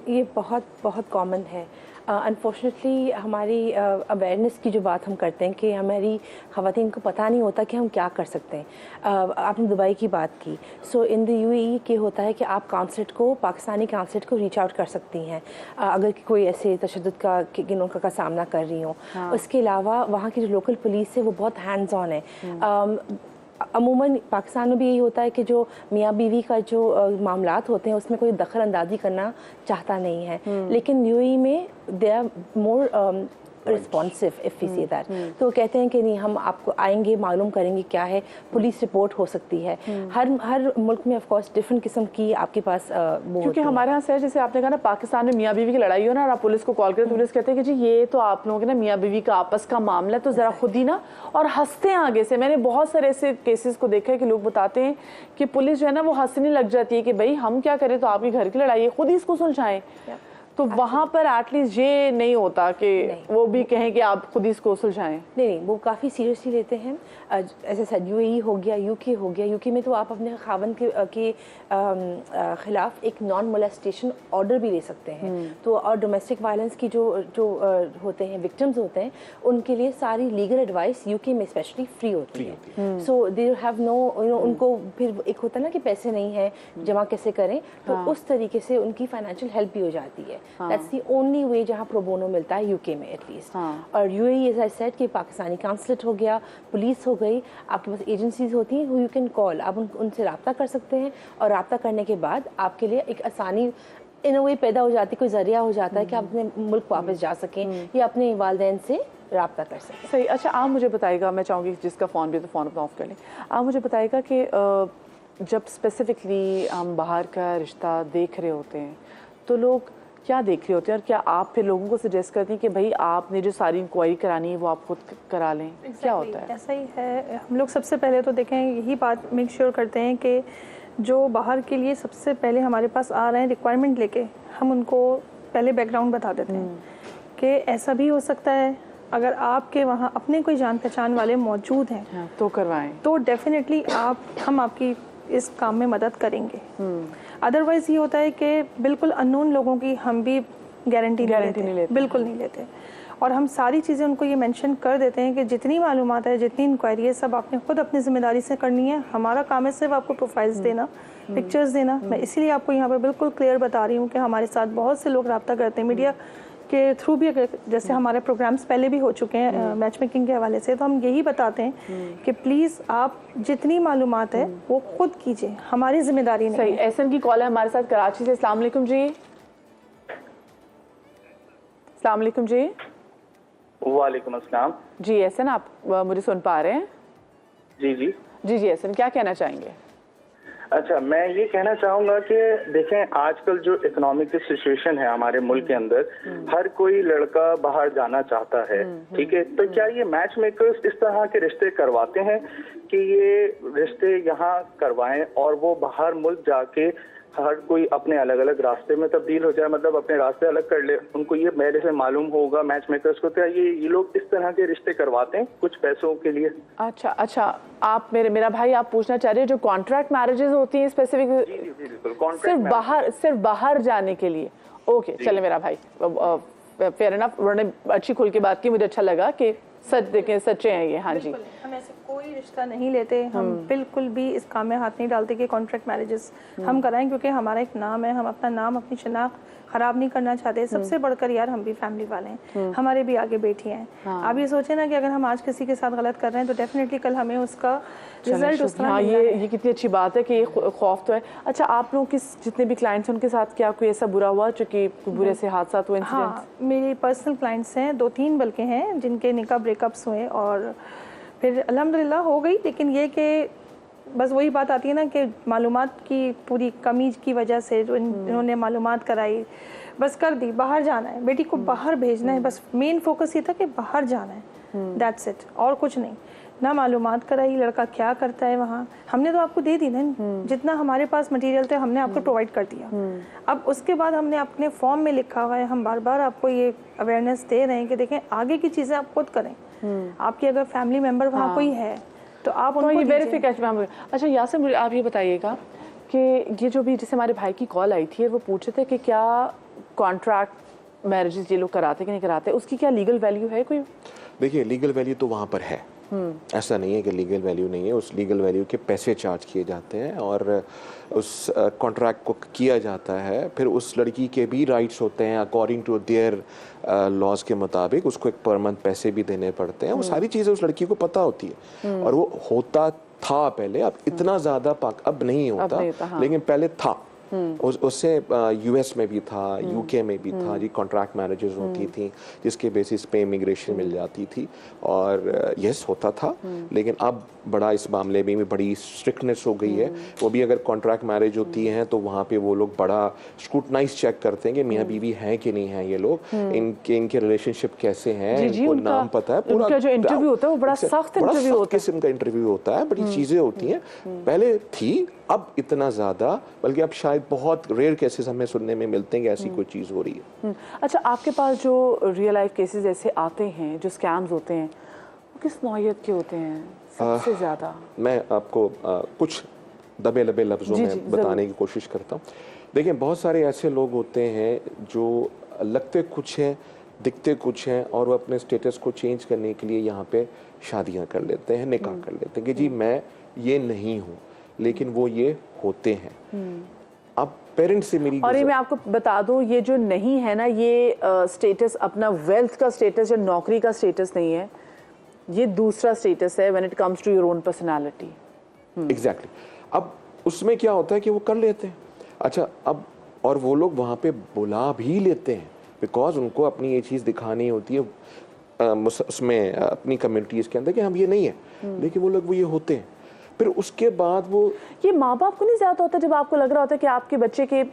ये बहुत बहुत कॉमन है। अनफॉर्चुनेटली हमारी अवेयरनेस की जो बात हम करते हैं कि हमारी ख़वातीन को पता नहीं होता कि हम क्या कर सकते हैं। आपने दुबई की बात की, सो इन द यूएई के होता है कि आप काउंसलेट को, पाकिस्तानी काउंसलेट को रीच आउट कर सकती हैं अगर कोई ऐसे तशद्दुद का सामना कर रही हो। उसके अलावा वहाँ की जो लोकल पुलिस है वो बहुत हैंड्स ऑन है। अमूमन पाकिस्तान में भी यही होता है कि जो मियाँ बीवी का जो मामलात होते हैं उसमें कोई दखल अंदाजी करना चाहता नहीं है, लेकिन यूएई में they are more responsive if we say that. तो कहते हैं कि नहीं हम आपको आएंगे, मालूम करेंगे क्या है, पुलिस रिपोर्ट हो सकती है। हर मुल्क में ऑफ कोर्स डिफरेंट किस्म की आपके पास क्योंकि हमारे यहाँ से जैसे आपने कहा ना, पाकिस्तान में मियाँ बीवी की लड़ाई हो ना और आप पुलिस को कॉल करें तो पुलिस कहते हैं कि जी ये तो आप लोगों के ना मियाँ बीवी का आपस का मामला है, तो ज़रा खुद ही ना, और हंसते हैं आगे से। मैंने बहुत सारे ऐसे केसेस को देखा है कि लोग बताते हैं कि पुलिस जो है ना वो हंसने लग जाती है कि भाई हम क्या करें, तो आपके घर की लड़ाई है, खुद ही इसको सुलझाएं। तो वहाँ पर एटलीस्ट ये नहीं होता कि वो भी कहें कि आप खुद ही इसको सुलझाएं। नहीं, वो काफ़ी सीरियसली लेते हैं। ऐसे सर यूएई हो गया, यूके हो गया। यूके में तो आप अपने खावन के खिलाफ एक नॉन मोलेस्टेशन ऑर्डर भी ले सकते हैं। तो और डोमेस्टिक वायलेंस की जो होते हैं, विक्टिम्स होते हैं, उनके लिए सारी लीगल एडवाइस यूके में स्पेशली फ्री होती है। सो दे हैव नो उनको फिर एक होता है ना कि पैसे नहीं है, जमा कैसे करें, तो उस तरीके से उनकी फाइनेंशियल हेल्प भी हो जाती है। दैट्स द ओनली वे जहाँ प्रोबोनो मिलता है यूके में एटलीस्ट। और यूएई एज आई सेड कि पाकिस्तानी काउंसलेट हो गया, पुलिस हो गई, आपके पास एजेंसीज होती हैं, यू कैन कॉल, आप उनसे रब्ता कर सकते हैं, और रब्ता करने के बाद आपके लिए एक आसानी इन वे पैदा हो जाती है, कोई जरिया हो जाता है कि आप अपने मुल्क वापस जा सकें या अपने वालिदैन से रब्ता कर सकें। सही। अच्छा, आप मुझे बताइएगा, मैं चाहूँगी जिसका फ़ोन भी तो फ़ोन अपना ऑफ कर लें, आप मुझे बताइएगा कि जब स्पेसिफिकली हम बाहर का रिश्ता देख रहे होते हैं तो लोग क्या देख रहे होते हैं, और क्या आप फिर लोगों को सजेस्ट करती हैं कि भाई आपने जो सारी इंक्वायरी करानी है वो आप खुद करा लें? क्या होता है? ऐसा ही है। हम लोग सबसे पहले तो देखें, यही बात मेक श्योर करते हैं कि जो बाहर के लिए सबसे पहले हमारे पास आ रहे हैं रिक्वायरमेंट लेके, हम उनको पहले बैकग्राउंड बता देते हैं कि ऐसा भी हो सकता है, अगर आपके वहाँ अपने कोई जान पहचान वाले मौजूद हैं तो करवाएं, तो डेफिनेटली हम आपकी इस काम में मदद करेंगे। अदरवाइज़ ये होता है कि बिल्कुल अननोन लोगों की हम भी गारंटी नहीं लेते, बिल्कुल नहीं लेते। और हम सारी चीज़ें उनको ये मेंशन कर देते हैं कि जितनी मालूमात है, जितनी इंक्वायरी है, सब आपने खुद अपनी ज़िम्मेदारी से करनी है। हमारा काम है सिर्फ आपको प्रोफाइल्स देना, पिक्चर्स देना। मैं इसीलिए आपको यहाँ पर बिल्कुल क्लियर बता रही हूँ कि हमारे साथ बहुत से लोग रब्ता करते हैं मीडिया के थ्रू भी। जैसे हमारे प्रोग्राम्स पहले भी हो चुके हैं मैच मेकिंग के हवाले से, तो हम यही बताते हैं कि प्लीज़ आप जितनी मालूमात है वो खुद कीजिए, हमारी जिम्मेदारी नहीं। सही। एहसन की कॉल है हमारे साथ कराची से। अस्सलाम वालेकुम जी। अस्सलाम वालेकुम जी। वालेकुम अस्सलाम जी। एहसन, आप मुझे सुन पा रहे हैं? जी जी जी जी। एहसन, क्या कहना चाहेंगे? अच्छा, मैं ये कहना चाहूंगा कि देखें, आजकल जो इकोनॉमिक सिचुएशन है हमारे मुल्क के अंदर, हर कोई लड़का बाहर जाना चाहता है, ठीक है। तो क्या ये मैच मेकर्स इस तरह के रिश्ते करवाते हैं कि ये रिश्ते यहाँ करवाएं और वो बाहर मुल्क जाके हर कोई अपने अलग अलग रास्ते में तब्दील हो जाए, मतलब अपने रास्ते अलग कर ले? उनको ये पहले से मालूम होगा मैच मेकर्स को, तो ये लोग इस तरह के रिश्ते करवाते हैं कुछ पैसों के लिए? अच्छा, आप मेरा भाई आप पूछना चाह रहे हैं जो कॉन्ट्रैक्ट मैरिजेस होती हैं स्पेसिफिक सिर्फ बाहर जाने के लिए? ओके, चले मेरा भाई, फेयर इनफ, उन्होंने अच्छी खुल के बात की, मुझे अच्छा लगा कि सच देखें, सच्चे हैं ये। हाँ जी, हम ऐसे कोई रिश्ता नहीं लेते, हम बिल्कुल भी इस काम में हाथ नहीं डालते कि कॉन्ट्रैक्ट मैरिजेस हम कराएं, क्योंकि हमारा एक नाम है, हम अपना नाम, अपनी शनाख्त खराब नहीं करना चाहते। सबसे बढ़कर यार हम भी फैमिली वाले हैं, हमारे भी आगे बेटी हैं। आप ये सोचें ना कि अगर हम आज किसी के साथ गलत कर रहे हैं तो डेफिनेटली कल हमें उसका रिजल्ट उस तरह मिलना है। ये कितनी अच्छी बात है कि ये खौफ तो है। अच्छा, आप लोग किस जितने भी क्लाइंट्स हैं उनके साथ क्या कोई ऐसा बुरा हुआ जो कि बुरे से हादसा हुए? हाँ, मेरे पर्सनल क्लाइंट्स हैं, 2-3 बल्कि हैं जिनके निकाह ब्रेकअप्स हुए और फिर अल्हम्दुलिल्लाह हो गई। लेकिन ये कि बस वही बात आती है ना कि मालूमात की पूरी कमी की वजह से जो इन्होंने मालूमात कराई, बस कर दी, बाहर जाना है, बेटी को बाहर भेजना है, बस मेन फोकस ये था कि बाहर जाना है, दैट्स इट, और कुछ नहीं। ना मालूमात कराई लड़का क्या करता है वहाँ, हमने तो आपको दे दी ना, जितना हमारे पास मटेरियल थे हमने आपको प्रोवाइड कर दिया। अब उसके बाद हमने अपने फॉर्म में लिखा हुआ है, हम बार बार आपको ये अवेयरनेस दे रहे हैं कि देखें आगे की चीज़ें आप खुद करें। आपकी अगर फैमिली मेम्बर वहाँ कोई है तो आप उनको ये वेरिफिकेशन। अच्छा यासिर, मुझे आप ये बताइएगा कि ये जो भी जैसे हमारे भाई की कॉल आई थी और वो पूछ रहे थे कि क्या कॉन्ट्रैक्ट मैरिजेस ये लोग कराते कि नहीं कराते, उसकी क्या लीगल वैल्यू है कोई? देखिए, लीगल वैल्यू तो वहाँ पर है, ऐसा नहीं है कि लीगल वैल्यू नहीं है। उस लीगल वैल्यू के पैसे चार्ज किए जाते हैं और उस कॉन्ट्रैक्ट को किया जाता है। फिर उस लड़की के भी राइट्स होते हैं अकॉर्डिंग टू देयर लॉज के मुताबिक, उसको एक पर मंथ पैसे भी देने पड़ते हैं। वो सारी चीज़ें उस लड़की को पता होती है और वो होता था पहले, अब इतना ज़्यादा अब नहीं होता, लेकिन पहले था। उससे यूएस में भी था, यूके में भी था जी, कॉन्ट्रैक्ट मैरिजेस होती थी जिसके बेसिस पे इमिग्रेशन मिल जाती थी और यस होता था। लेकिन अब बड़ा इस मामले में भी बड़ी स्ट्रिक्टनेस हो गई है। वो भी अगर कॉन्ट्रैक्ट मैरिज होती हैं तो वहाँ पे वो लोग बड़ा स्क्रूटनाइज चेक करते हैं कि मियाँ बीवी हैं कि नहीं हैं ये लोग, इनके रिलेशनशिप कैसे हैं, इनको नाम पता है पूरा। जो इंटरव्यू होता है वो बड़ा सख्त इंटरव्यू होता है, किस्म का इंटरव्यू होता है, बड़ी चीज़ें होती हैं। पहले थी, अब इतना ज़्यादा, बल्कि अब शायद बहुत रेयर केसेस हमें सुनने में मिलते हैं कि ऐसी कोई चीज़ हो रही है। अच्छा, आपके पास जो रियल लाइफ केसेस ऐसे आते हैं, जो स्कैम्स होते हैं, वो किस नौयत के होते हैं सबसे ज़्यादा? मैं आपको कुछ दबे लबे लफ्ज़ों में बताने की कोशिश करता हूँ। देखिए, बहुत सारे ऐसे लोग होते हैं जो लगते कुछ हैं, दिखते कुछ हैं और वो अपने स्टेटस को चेंज करने के लिए यहाँ पे शादियाँ कर लेते हैं, निकाह कर लेते हैं कि जी मैं ये नहीं हूँ, लेकिन वो ये होते हैं। अब पेरेंट्स से मेरी और ये मैं आपको बता दूं, ये जो नहीं है ना, ये स्टेटस अपना वेल्थ का स्टेटस या नौकरी का स्टेटस नहीं है, ये दूसरा स्टेटस है when it comes to your own personality. Exactly. अब उसमें क्या होता है कि वो कर लेते हैं। अच्छा, अब और वो लोग वहाँ पे बुला भी लेते हैं बिकॉज उनको अपनी ये चीज़ दिखानी होती है उसमें अपनी कम्युनिटीज़ के अंदर कि हम ये नहीं है, लेकिन वो लोग वो ये होते हैं। फिर उसके बाद वो ये माँ बाप को नहीं ज़्यादा होता जब आपको लग रहा होता है कि आपके बच्चे के,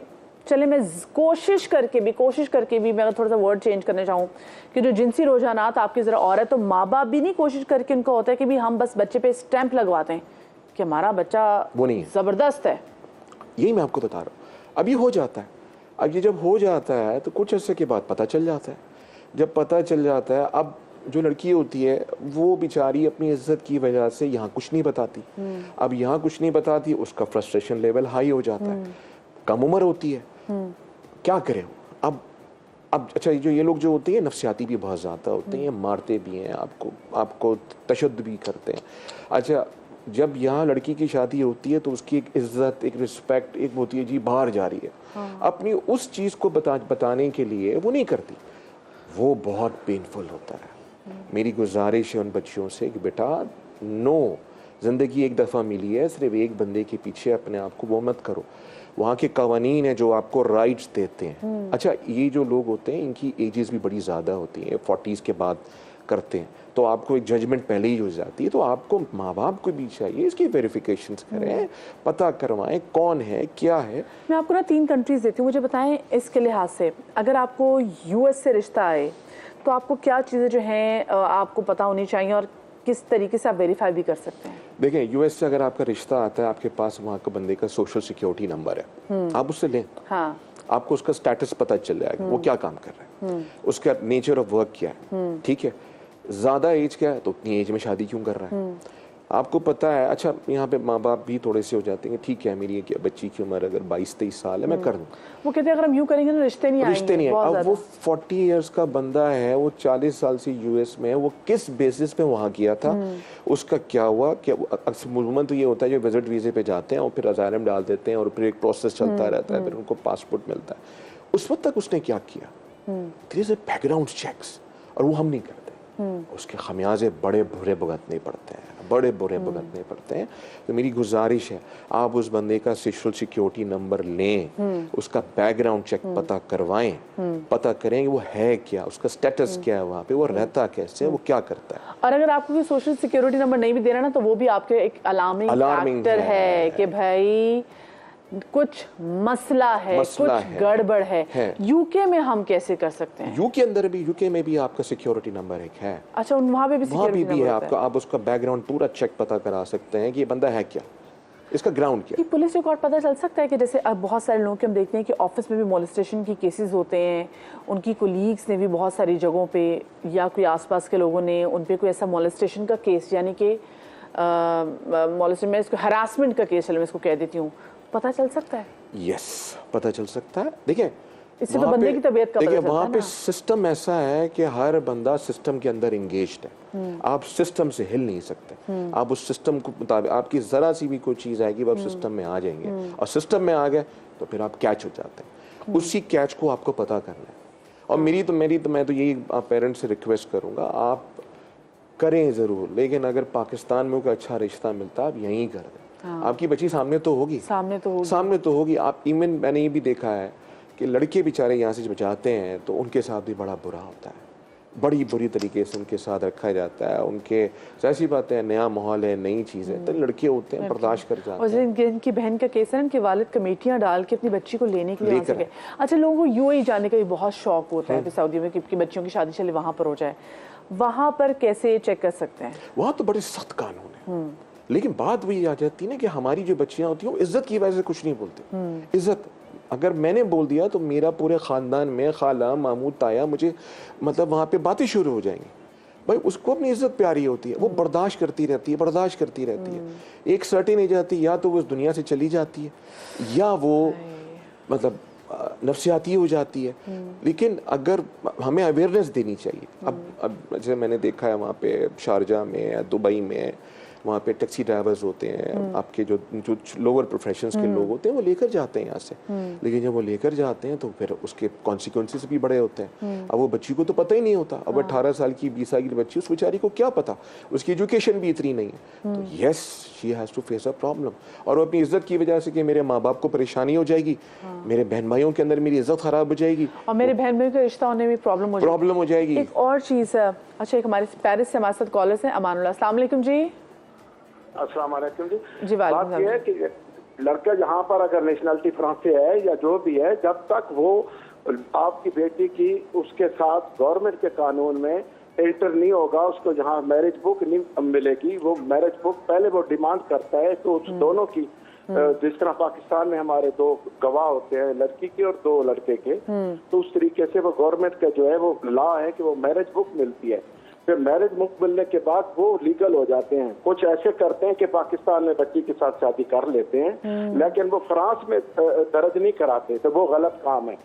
चले मैं कोशिश करके भी मैं अगर थोड़ा सा वर्ड चेंज करना चाहूँ कि जो जिनसी रुझानात आपकी ज़रा और है, तो माँ बाप भी नहीं कोशिश करके उनका होता है कि भी हम बस बच्चे पे स्टैंप लगवाते हैं कि हमारा बच्चा वो नहीं है, ज़बरदस्त है। यही मैं आपको बता रहा हूँ। अब ये हो जाता है, अब ये जब हो जाता है तो कुछ अर्से के बाद पता चल जाता है। जब पता चल जाता है, अब जो लड़की होती है वो बेचारी अपनी इज्जत की वजह से यहाँ कुछ नहीं बताती। अब यहाँ कुछ नहीं बताती, उसका फ्रस्ट्रेशन लेवल हाई हो जाता है। कम उम्र होती है, क्या करें। अब अच्छा, जो ये लोग जो होते हैं नफसियाती भी बहुत ज़्यादा होते हैं, मारते भी हैं, आपको तशद्दुद भी करते हैं। अच्छा, जब यहाँ लड़की की शादी होती है तो उसकी एक इज्जत, एक रिस्पेक्ट, एक होती है जी बाहर जा रही है, अपनी उस चीज़ को बताने के लिए वो नहीं करती। वो बहुत पेनफुल होता है। मेरी गुजारिश है उन बच्चियों से कि बेटा नो, ज़िंदगी एक दफ़ा मिली है, सिर्फ एक बंदे के पीछे अपने आप को वो मत करो। वहाँ के कवानीन है जो आपको राइट्स देते हैं। अच्छा, ये जो लोग होते हैं इनकी एजेस भी बड़ी ज़्यादा होती हैं, 40s के बाद करते हैं तो आपको एक जजमेंट पहले ही हो जाती है। तो आपको माँ बाप को भी चाहिए इसकी वेरिफिकेशन करें, पता करवाएं कौन है क्या है। मैं आपको ना 3 कंट्रीज देती हूँ, मुझे बताएं इसके लिहाज से अगर आपको यूएस से रिश्ता आए तो आपको क्या चीज़ें जो हैं आपको पता होनी चाहिए और किस तरीके से आप वेरीफाई भी कर सकते हैं? देखें, यूएस से अगर आपका रिश्ता आता है, आपके पास वहाँ का बंदे का सोशल सिक्योरिटी नंबर है, आप उससे लें। हाँ। आपको उसका स्टेटस पता चल जाएगा, वो क्या काम कर रहा है, उसका नेचर ऑफ वर्क क्या है, ठीक है, ज़्यादा एज क्या है तो उतनी एज में शादी क्यों कर रहा है, आपको पता है। अच्छा, यहाँ पे माँ बाप भी थोड़े से हो जाते हैं, ठीक है मेरी बच्ची की उम्र अगर 22-23 साल है मैं कर दूँ। वो कहते हैं अगर हम यूँ करेंगे ना रिश्ते नहीं आएंगे। अब वो 40 इयर्स का बंदा है, वो 40 साल से यूएस में है, वो किस बेसिस पे वहाँ किया था, उसका क्या हुआ, क्या अक्सर तो ये होता है जो विजिट वीजे पे जाते हैं और फिर असाइलम डाल देते हैं और फिर एक प्रोसेस चलता रहता है, फिर उनको पासपोर्ट मिलता है। उस वक्त तक उसने क्या किया, बैकग्राउंड चेक्स, और वो हम नहीं करते। उसके खमियाजे बड़े बुरे भुगतने पड़ते हैं, बड़े बुरे भुगतने पड़ते हैं। तो मेरी गुजारिश है आप उस बंदे का सोशल सिक्योरिटी नंबर लें, उसका बैकग्राउंड चेक पता करवाएं, पता करें वो है क्या, उसका स्टेटस क्या है, वहाँ पे वो रहता कैसे है, वो क्या करता है। और अगर आपको भी सोशल सिक्योरिटी नंबर नहीं भी दे रहा ना तो वो भी आपके एक अलार्मिंग फैक्टर है कि भाई कुछ मसला है, कुछ गड़बड़ है। यूके में हम कैसे कर सकते हैं? यूके में भी आपका सिक्योरिटी नंबर एक है। अच्छा, वहाँ पे भी सिक्योरिटी नंबर है आपका, आप उसका बैकग्राउंड पूरा चेक पता करा सकते हैं कि ये बंदा है क्या, इसका ग्राउंड क्या। पुलिस रिकॉर्ड पता चल सकता है कि जैसे अब बहुत सारे लोगों के हम देखते हैं कि ऑफिस में भी मोलेस्टेशन की केसेस होते हैं, उनकी कोलीग्स ने भी बहुत सारी जगहों पे या कोई आसपास के लोगों ने उन पे कोई ऐसा मोलेस्टेशन का केस, यानी कि मोलेस्टेशन में इसको हरासमेंट का केस, चलो मैं इसको कह देती हूँ, पता चल सकता है? यस, पता चल सकता है। देखिए, इससे तो बंदे की तबीयत का पता चलता है ना। वहाँ पे सिस्टम ऐसा है कि हर बंदा सिस्टम के अंदर एंगेज्ड है, आप सिस्टम से हिल नहीं सकते। आप उस सिस्टम को मुताबिक आपकी जरा सी भी कोई चीज़ आएगी वो आप सिस्टम में आ जाएंगे, और सिस्टम में आ गए तो फिर आप कैच हो जाते हैं। उसी कैच को आपको पता करना है। और मैं तो यही पेरेंट्स से रिक्वेस्ट करूँगा, आप करें ज़रूर, लेकिन अगर पाकिस्तान में कोई अच्छा रिश्ता मिलता है आप यहीं कर दें। आपकी बच्ची सामने तो होगी। आप इवन मैंने ये भी देखा है कि लड़के बेचारे यहाँ से जब जाते हैं तो उनके साथ भी बड़ा बुरा होता है, बड़ी बुरी तरीके से उनके साथ रखा जाता है। उनके ऐसी बातें हैं, नया माहौल है, नई चीज़ है, तो लड़के होते हैं बर्दाश्त कर जाते हैं। और जिनकी बहन का केस है, उनके वालिद कमेटियाँ डाल के अपनी बच्ची को लेने के लिए आ सके। अच्छा, लोगों को यूएई जाने का भी बहुत शौक होता है सऊदी में कि बच्चियों की शादी चले वहाँ पर हो जाए, वहाँ पर कैसे चेक कर सकते हैं? वहाँ तो बड़े सख्त कानून है, लेकिन बात वही आ जाती है ना कि हमारी जो बच्चियां होती हैं वो इज्जत की वजह से कुछ नहीं बोलते। इज्जत अगर मैंने बोल दिया तो मेरा पूरे ख़ानदान में खाला मामू ताया मुझे मतलब वहाँ पे बातें शुरू हो जाएंगी। भाई उसको अपनी इज्जत प्यारी होती है, वो बर्दाश्त करती रहती है। एक सर्टेन एज आती है, या तो वो इस दुनिया से चली जाती है या वो मतलब नफ्सियाती हो जाती है। लेकिन अगर हमें अवेयरनेस देनी चाहिए। अब जैसे मैंने देखा है वहाँ पे शारजा में, दुबई में, वहाँ पे टैक्सी ड्राइवर्स होते हैं, आपके जो लोअर प्रोफेशंस के लोग होते हैं वो लेकर जाते हैं यहाँ से, लेकिन जब वो लेकर जाते हैं तो फिर उसके कॉन्सिक्वेंसेस भी बड़े होते हैं। अब वो बच्ची को तो पता ही नहीं होता, अब 18 साल की 20 साल की बच्ची, उस बेचारी को क्या पता, उसकी एजुकेशन भी इतनी नहीं है। तो yes, she has to face a problem, और वो अपनी इज्जत की वजह से कि मेरे माँ बाप को परेशानी हो जाएगी, मेरे बहन भाइयों के अंदर मेरी इज्जत खराब हो जाएगी, और मेरे बहन भाइयों का रिश्ता होने में प्रॉब्लम हो जाएगी। एक और चीज़ है, अच्छा, एक हमारे पेरिस से हमारे साथ कॉलर्स हैं, अमानुल्लाह, अस्सलाम वालेकुम जी। अस्सलाम वालेकुम जी। बात यह है कि लड़का यहाँ पर अगर नेशनलिटी फ्रांस से है या जो भी है, जब तक वो आपकी बेटी की उसके साथ गवर्नमेंट के कानून में एंटर नहीं होगा, उसको जहाँ मैरिज बुक नहीं मिलेगी, वो मैरिज बुक पहले वो डिमांड करता है। तो उस दोनों की जिस तरह पाकिस्तान में हमारे 2 गवाह होते हैं, लड़की के और 2 लड़के के, तो उस तरीके से वो गवर्नमेंट का जो है वो लॉ है कि वो मैरिज बुक मिलती है। फिर मैरिज बुक मिलने के बाद वो लीगल हो जाते हैं। कुछ ऐसे करते हैं कि पाकिस्तान में बच्ची के साथ शादी कर लेते हैं, लेकिन वो फ्रांस में दर्ज नहीं कराते, तो वो गलत काम है।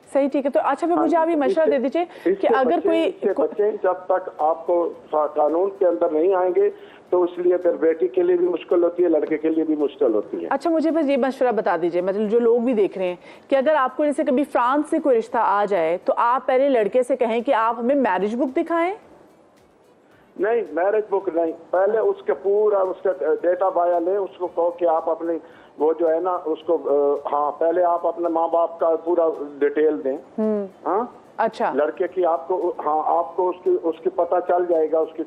सही, ठीक है। तो अच्छा, फिर मुझे आप ये मशवरा दे दीजिए कि अगर कोई बच्चे जब तक आपको कानून के अंदर नहीं आएंगे तो इसलिए फिर बेटी के लिए भी मुश्किल होती है, लड़के के लिए भी मुश्किल होती है। अच्छा, मुझे बस ये मशवरा बता दीजिए, मतलब जो लोग भी देख रहे हैं, कि अगर आपको जैसे कभी फ्रांस से कोई रिश्ता आ जाए तो आप पहले लड़के से कहें कि आप हमें मैरिज बुक दिखाएं? नहीं, मैरिज बुक नहीं, पहले उसके पूरा उसका डेटा बाया ले, उसको कहो कि आप अपने वो जो है ना उसको हाँ, पहले आप अपने माँ बाप का पूरा डिटेल दें। हाँ, अच्छा, लड़के की आपको, हाँ आपको उसकी पता चल जाएगा उसकी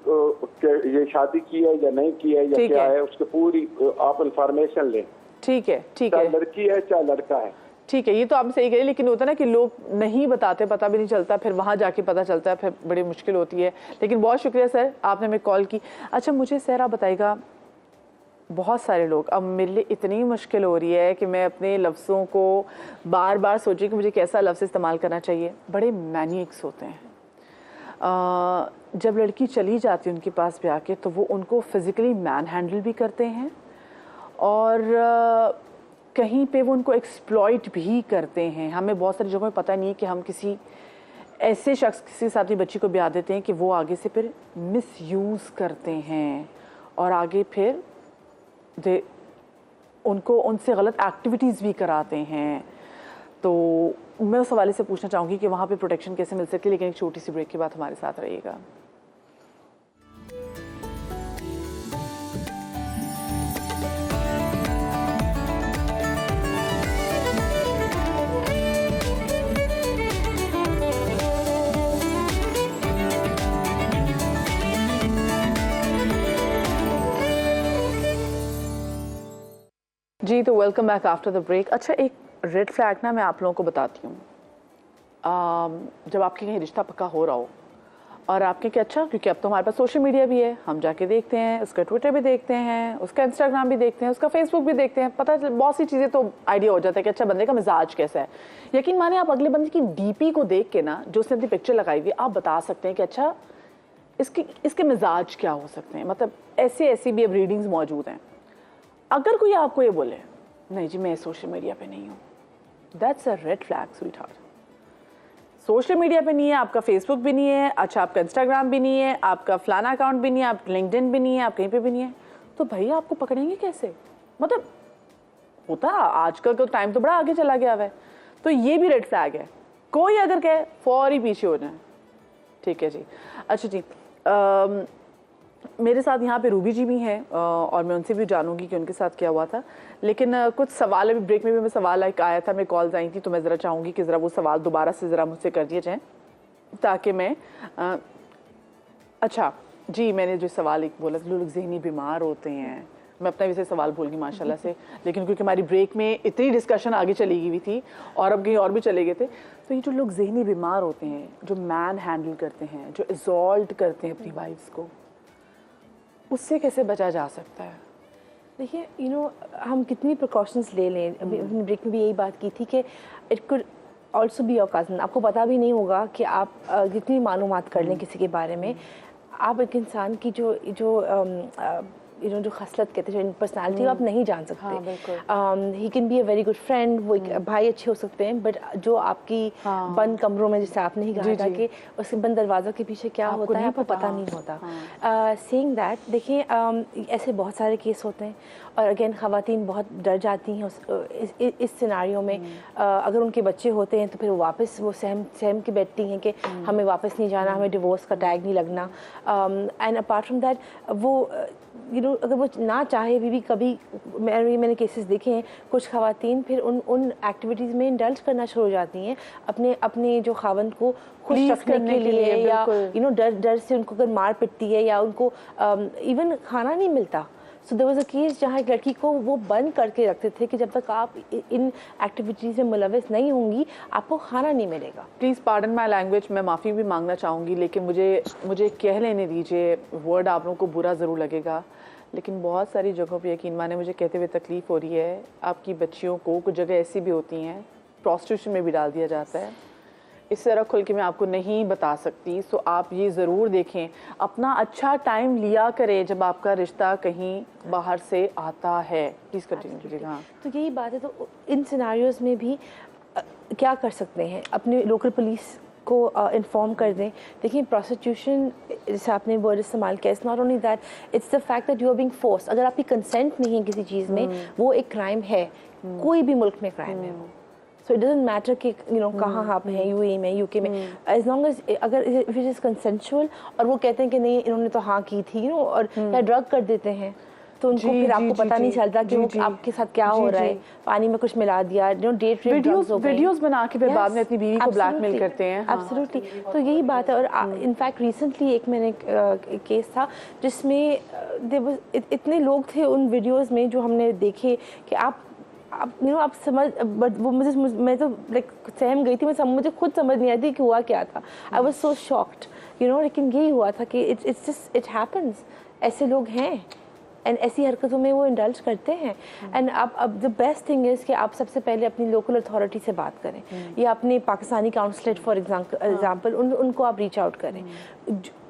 ये शादी की है या नहीं की है या क्या है, उसकी पूरी आप इंफॉर्मेशन लें। ठीक है, ठीक है, चाहे लड़की है चाहे लड़का है। ठीक है, ये तो आप सही कह, लेकिन होता है ना कि लोग नहीं बताते, पता भी नहीं चलता, फिर वहाँ जाके पता चलता है, फिर बड़ी मुश्किल होती है। लेकिन बहुत शुक्रिया सर, आपने हमें कॉल की। अच्छा मुझे सर आप बताइएगा, बहुत सारे लोग, अब मेरे लिए इतनी मुश्किल हो रही है कि मैं अपने लफ्ज़ों को बार बार सोची कि मुझे कैसा लफ्ज़ इस्तेमाल करना चाहिए। बड़े मैनिएक्स होते हैं। जब लड़की चली जाती है उनके पास भी आके, तो वो उनको फिज़िकली मैन हैंडल भी करते हैं और कहीं पे वो उनको एक्सप्लॉइट भी करते हैं। हमें बहुत सारी जगहों में पता नहीं है कि हम किसी ऐसे शख्स के साथ अपनी बच्ची को ब्याह देते हैं कि वो आगे से फिर मिसयूज़ करते हैं और आगे फिर उनको उनसे गलत एक्टिविटीज़ भी कराते हैं। तो मैं उस हवाले से पूछना चाहूँगी कि वहाँ पे प्रोटेक्शन कैसे मिल सकती है, लेकिन एक छोटी सी ब्रेक के बाद हमारे साथ रहिएगा। जी तो welcome back after the break. अच्छा एक रेड फ्लैग ना मैं आप लोगों को बताती हूँ। जब आपके कहीं रिश्ता पक्का हो रहा हो और आपके कि अच्छा, क्योंकि अब तो हमारे पास सोशल मीडिया भी है, हम जाके देखते हैं, उसका ट्विटर भी देखते हैं, उसका इंस्टाग्राम भी देखते हैं, उसका फेसबुक भी देखते हैं, पता बहुत सी चीज़ें तो आइडिया हो जाता है कि अच्छा बंदे का मिजाज कैसा है। यकीन माने आप अगले बंदे की डीपी को देख के ना, जो उसने अपनी पिक्चर लगाई हुई, आप बता सकते हैं कि अच्छा इसके मिजाज क्या हो सकते हैं। मतलब ऐसी भी अब रीडिंग्स मौजूद हैं। अगर कोई आपको ये बोले नहीं जी मैं सोशल मीडिया पे नहीं हूँ, that's a red flag sweetheart. Social media पे नहीं है, आपका फेसबुक भी नहीं है, अच्छा आपका इंस्टाग्राम भी नहीं है, आपका फलाना अकाउंट भी नहीं है, आप लिंक्डइन भी नहीं है, आप कहीं पे भी नहीं है, तो भैया आपको पकड़ेंगे कैसे? मतलब होता है आजकल का टाइम तो बड़ा आगे चला गया है। तो ये भी रेड फ्लैग है। कोई अगर कहे फौरी पीछे हो जाए। ठीक है जी। अच्छा जी, मेरे साथ यहाँ पे रूबी जी भी हैं और मैं उनसे भी जानूंगी कि उनके साथ क्या हुआ था। लेकिन कुछ सवाल अभी ब्रेक में भी मैं सवाल एक आया था, मैं कॉल्स आई थी, तो मैं ज़रा चाहूँगी कि ज़रा वो सवाल दोबारा से ज़रा मुझसे कर दिए जाएँ ताकि मैं अच्छा जी, मैंने जो सवाल एक बोला था, लोग ज़हनी बीमार होते हैं, मैं अपना वैसे सवाल भूल गई माशाल्लाह से, लेकिन क्योंकि हमारी ब्रेक में इतनी डिस्कशन आगे चली गई थी और अब कहीं और भी चले गए थे, तो ये जो लोग ज़हनी बीमार होते हैं, जो मैन हैंडल करते हैं, जो एजॉल्ट करते हैं अपनी वाइफ्स को, उससे कैसे बचा जा सकता है? देखिए हम कितनी प्रिकॉशंस ले लें, अभी अपनी ब्रेक में भी यही बात की थी कि it could also be your cousin. आपको पता भी नहीं होगा कि आप कितनी मालूमात कर लें किसी के बारे में। आप एक इंसान की जो खसलत कहते हैं, जो पर्सनालिटी आप नहीं जान सकते। He can be a very good friend, वो एक भाई अच्छे हो सकते हैं, बट जो आपकी बंद कमरों में, जैसे आपने ही कहा था कि उसके बंद दरवाज़ों के पीछे क्या होता है आपको पता नहीं होता। सेइंग दैट, देखिए ऐसे बहुत सारे केस होते हैं और अगेन ख़वातीन बहुत डर जाती हैं इस सिनारियों में। अगर उनके बच्चे होते हैं तो फिर वापस वो सहम के बैठती हैं कि हमें वापस नहीं जाना, हमें डिवोर्स का टैग नहीं लगना। एंड अपार्ट फ्रॉम दैट वो अगर वो ना चाहे भी कभी, मैंने केसेस देखे हैं, कुछ खवातीन फिर उन एक्टिविटीज़ में इंडल्ज करना शुरू हो जाती हैं अपने जो खावंद को खुश रखने के लिए, या डर से उनको अगर मार पिटती है या उनको इवन खाना नहीं मिलता। So there was a case जहाँ एक लड़की को वो बंद करके रखते थे कि जब तक आप इन एक्टिविटीज़ में मुलविस नहीं होंगी आपको खाना नहीं मिलेगा। प्लीज़ पार्डन माई लैंग्वेज, मैं माफ़ी भी मांगना चाहूँगी, लेकिन मुझे कह लेने दीजिए, वर्ड आप लोगों को बुरा ज़रूर लगेगा, लेकिन बहुत सारी जगहों पे यकीन माने मुझे कहते हुए तकलीफ़ हो रही है। आपकी बच्चियों को कुछ जगह ऐसी भी होती हैं प्रोस्टिट्यूशन में भी डाल दिया जाता है। इस तरह खुल के मैं आपको नहीं बता सकती। सो आप ये ज़रूर देखें, अपना अच्छा टाइम लिया करें जब आपका रिश्ता कहीं बाहर से आता है। प्लीज़ कंटिन्यू कीजिएगा। हाँ, तो यही बात है। तो इन सिनारियोज़ में भी क्या कर सकते हैं, अपने लोकल पुलिस को इन्फॉर्म कर दें। देखिए प्रोस्टिट्यूशन, जैसे आपने वर्ड इस्तेमाल किया, it's not only that, it's the fact that you are being forced. अगर आपकी कंसेंट नहीं है किसी चीज़ में, वो एक क्राइम है। कोई भी मुल्क में क्राइम है वो। सो इट डजंट मैटर कि कहाँ आप हैं, यूएई में, यूके में, एज लॉन्ग एज अगर इफ इट इज़ कंसेंशुअल और वो कहते हैं कि नहीं इन्होंने तो हाँ की थी और या ड्रग कर देते हैं, तो उनको फिर आपको पता नहीं चलता कि वो आपके साथ क्या हो रहा है, पानी में कुछ मिला दिया, डेट रेप वीडियोस बना के फिर बाद में अपनी बीवी को ब्लैकमेल करते हैं। एब्सोल्युटली, तो यही बात है। और इनफैक्ट रिसेंटली एक मैंने केस था जिसमें इतने लोग थे उन वीडियोस में जो हमने देखे कि आप आप समझ, बट वो मैं तो लाइक सहम गई थी, मुझे खुद समझ नहीं आई थी कि हुआ क्या था। आई वाज सो शॉक्ड, लेकिन यही हुआ था कि इट हैपेंस, ऐसे लोग हैं एंड ऐसी हरकतों में वो इंडल्ज करते हैं। एंड अब द बेस्ट थिंग इज़ कि आप सबसे पहले अपनी लोकल अथॉरिटी से बात करें या अपने पाकिस्तानी काउंसलेट फॉर एग्जांपल उनको आप रीच आउट करें।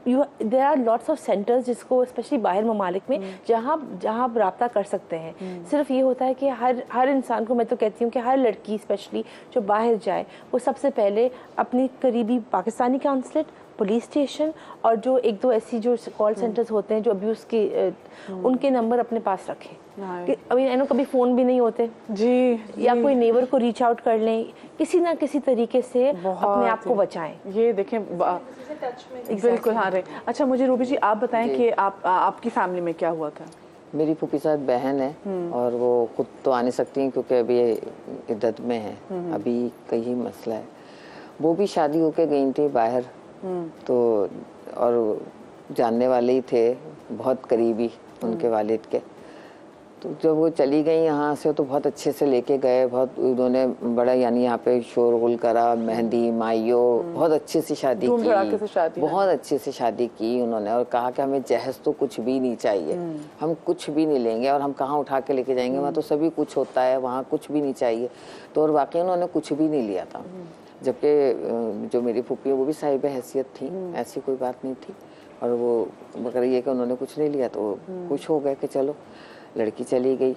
There are lots of centres जिसको स्पेशली बाहर ममालिक में जहाँ आप रब्ता कर सकते हैं। सिर्फ ये होता है कि हर इंसान को, मैं तो कहती हूँ कि हर लड़की स्पेशली जो बाहर जाए वो सबसे पहले अपनी करीबी पाकिस्तानी काउंसलेट, पुलिस स्टेशन और जो एक दो ऐसी जो कॉल सेंटर्स होते हैं जो अब्यूज़ के उनके नंबर अपने पास रखें। अभी कभी फ़ोन भी नहीं होते जी, या कोई नेबर को रीच आउट कर लें, किसी ना किसी तरीके से अपने आप को बचाएं। ये देखें बिल्कुल। हाँ रे, अच्छा मुझे रूबी जी आप बताएं कि आपकी फैमिली में क्या हुआ था? मेरी फूफी साथ बहन है और वो खुद तो आ नहीं सकती हैं क्योंकि अभी इद्दत में है, अभी कहीं मसला है। वो भी शादी होके गई थी बाहर, तो और जानने वाले ही थे, बहुत करीबी उनके वालिद के। तो जब वो चली गई यहाँ से तो बहुत अच्छे से लेके गए, बहुत उन्होंने बड़ा यानी यहाँ पे शोरगुल करा, मेहंदी माइयो, बहुत अच्छे से शादी की, बहुत अच्छे से शादी की उन्होंने। और कहा कि हमें जहेज तो कुछ भी नहीं चाहिए, हम कुछ भी नहीं लेंगे और हम कहाँ उठा के लेके जाएंगे, वहाँ तो सभी कुछ होता है, वहाँ कुछ भी नहीं चाहिए। तो और वाकई उन्होंने कुछ भी नहीं लिया था, जबकि जो मेरी फूफी है वो भी साहिब हैसियत थी, ऐसी कोई बात नहीं थी। और वो मगर ये कि उन्होंने कुछ नहीं लिया तो खुश हो गए कि चलो लड़की चली गई।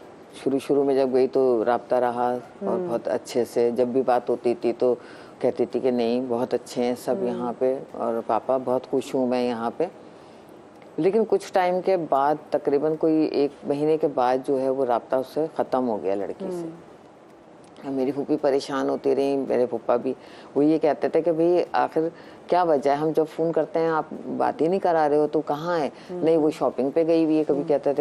शुरू में जब गई तो राब्ता रहा और बहुत अच्छे से, जब भी बात होती थी तो कहती थी कि नहीं बहुत अच्छे हैं सब यहाँ पे और पापा बहुत खुश हूँ मैं यहाँ पे। लेकिन कुछ टाइम के बाद, तकरीबन कोई 1 महीने के बाद जो है वो राब्ता उससे ख़त्म हो गया लड़की से। मेरी फूफी परेशान होती रही, मेरे फूफा भी। वो ये कहते थे कि भाई आखिर क्या वजह है, हम जब फ़ोन करते हैं आप बात ही नहीं करा रहे हो, तो कहाँ है? नहीं वो शॉपिंग पे गई हुई है, कभी कहते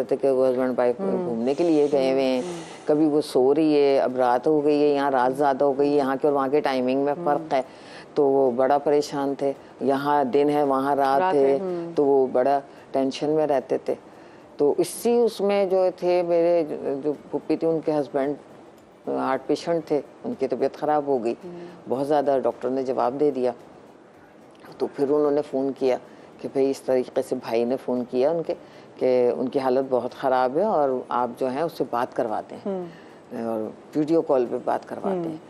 थे कि वो हस्बैंड वाइफ घूमने के लिए गए हुए हैं, कभी वो सो रही है, अब रात हो गई है, यहाँ रात ज़्यादा हो गई है, यहाँ के और वहाँ के टाइमिंग में फ़र्क है। तो वो बड़ा परेशान थे, यहाँ दिन है वहाँ रात है, तो वो बड़ा टेंशन में रहते थे। तो इसी उसमें जो थे मेरे जो फूफी थी उनके हस्बैंड हार्ट पेशेंट थे, उनकी तबीयत ख़राब हो गई बहुत ज़्यादा, डॉक्टर ने जवाब दे दिया। तो फिर उन्होंने फ़ोन किया कि भाई इस तरीके से भाई ने फ़ोन किया उनके कि उनकी हालत बहुत ख़राब है और आप जो हैं उससे बात करवाते हैं और वीडियो कॉल पे बात करवाते हैं।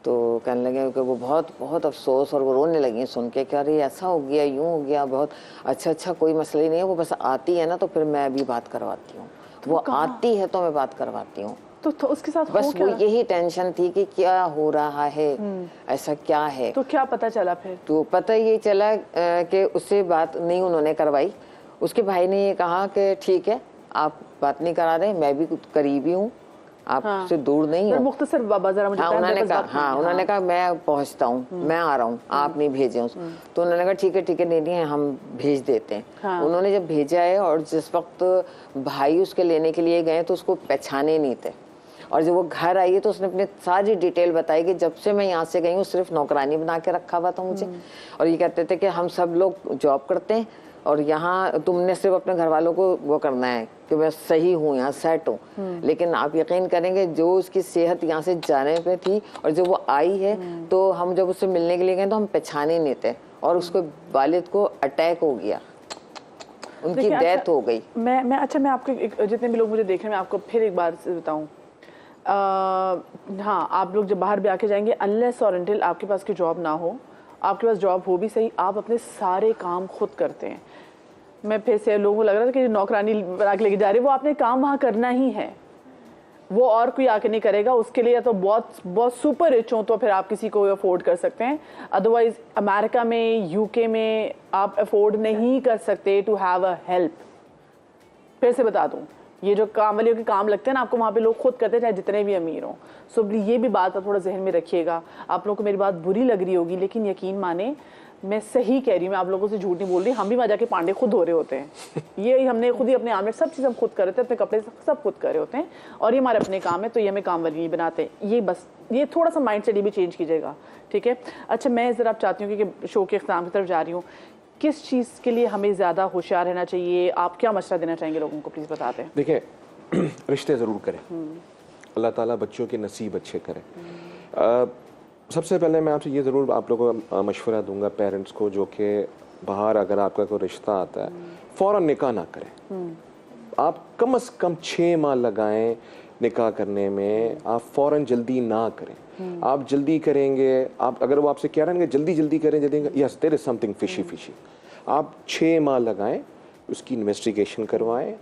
तो कहने लगे कि वो बहुत अफसोस और वो रोने लगी सुन के कि अरे ऐसा हो गया, यूँ हो गया, बहुत अच्छा कोई मसला ही नहीं है, वो बस आती है ना तो फिर मैं भी बात करवाती हूँ, वो आती है तो मैं बात करवाती हूँ। तो उसके साथ बस वो यही टेंशन थी कि क्या हो रहा है, ऐसा क्या है। तो क्या पता चला फिर? तो पता ये चला कि उससे बात नहीं उन्होंने करवाई। उसके भाई ने ये कहा कि ठीक है आप बात नहीं करा रहे, मैं भी करीबी हूँ, आपसे दूर नहीं हूँ। मुख्तसर बाबा जरा मुझे उन्होंने कहा मैं पहुँचता हूँ, मैं आ रहा हूँ, आप नहीं भेजे उसको। तो उन्होंने कहा ठीक है नहीं हम भेज देते हैं। उन्होंने जब भेजा है और जिस वक्त भाई उसके लेने के लिए गए तो उसको पहचाने नहीं थे, और जब वो घर आई है तो उसने अपनी सारी डिटेल बताई कि जब से मैं यहाँ से गई हूँ सिर्फ नौकरानी बना के रखा हुआ था मुझे, और ये कहते थे कि हम सब लोग जॉब करते हैं और यहाँ तुमने सिर्फ अपने घर वालों को वो करना है कि मैं सही हूँ, यहाँ सेट हूँ। लेकिन आप यकीन करेंगे जो उसकी सेहत यहाँ से जाने पे थी और जब वो आई है तो हम जब उससे मिलने के लिए गए तो हम पहचाने नहीं थे और उसके वालिद को अटैक हो गया, उनकी डेथ हो गई। मैं आपको जितने भी लोग मुझे देख रहे हैं मैं आपको फिर एक बार बताऊँ, हाँ आप लोग जब बाहर भी आके जाएंगे अनलेस और अनटिल आपके पास की जॉब ना हो, आपके पास जॉब हो भी सही, आप अपने सारे काम खुद करते हैं। मैं फिर से लोगों को लग रहा था कि नौकरानी बना के लेके जा रही है, वो आपने काम वहाँ करना ही है, वो और कोई आके नहीं करेगा। उसके लिए तो बहुत सुपर रिच हो तो फिर आप किसी को अफोर्ड कर सकते हैं, अदरवाइज अमेरिका में यूके में आप अफोर्ड नहीं कर सकते टू हैव अ हेल्प। फिर से बता दूं ये जो काम वाले के काम लगते हैं ना, आपको वहाँ पे लोग खुद करते हैं, चाहे जितने भी अमीर हों। सो ये भी बात आप थोड़ा जहन में रखिएगा। आप लोगों को मेरी बात बुरी लग रही होगी, लेकिन यकीन माने मैं सही कह रही हूँ, मैं आप लोगों से झूठ नहीं बोल रही। हम भी वहाँ जाके पांडे खुद हो रहे होते हैं। ये हमने खुद ही अपने आमलेट सब चीज़ हम खुद कर रहे थे, अपने कपड़े सब खुद कर रहे होते हैं, और ये हमारे अपने काम है, तो ये हमें काम वाली नहीं बनाते। ये बस ये थोड़ा सा माइंड सेट भी चेंज कीजिएगा, ठीक है। अच्छा, मैं ज़रा आप चाहती हूँ कि शो के इख्तिताम की तरफ जा रही हूँ, किस चीज़ के लिए हमें ज़्यादा होशियार रहना चाहिए? आप क्या मशवरा देना चाहेंगे लोगों को, प्लीज़ बताते हैं। देखिए, रिश्ते ज़रूर करें, अल्लाह ताला बच्चों के नसीब अच्छे करे। सबसे पहले मैं आपसे ये ज़रूर आप लोगों को मशवरा दूंगा, पेरेंट्स को, जो कि बाहर अगर आपका कोई रिश्ता आता है फ़ौरन निकाह ना करें। आप कम से कम 6 माह लगाएं निकाह करने में, आप फ़ौरन जल्दी ना करें। आप जल्दी करेंगे, आप अगर वो आपसे कह रहे हैं कि जल्दी जल्दी करें, जल्दी, yes there is something fishy. आप 6 माह लगाएं, उसकी इन्वेस्टिगेशन करवाएं,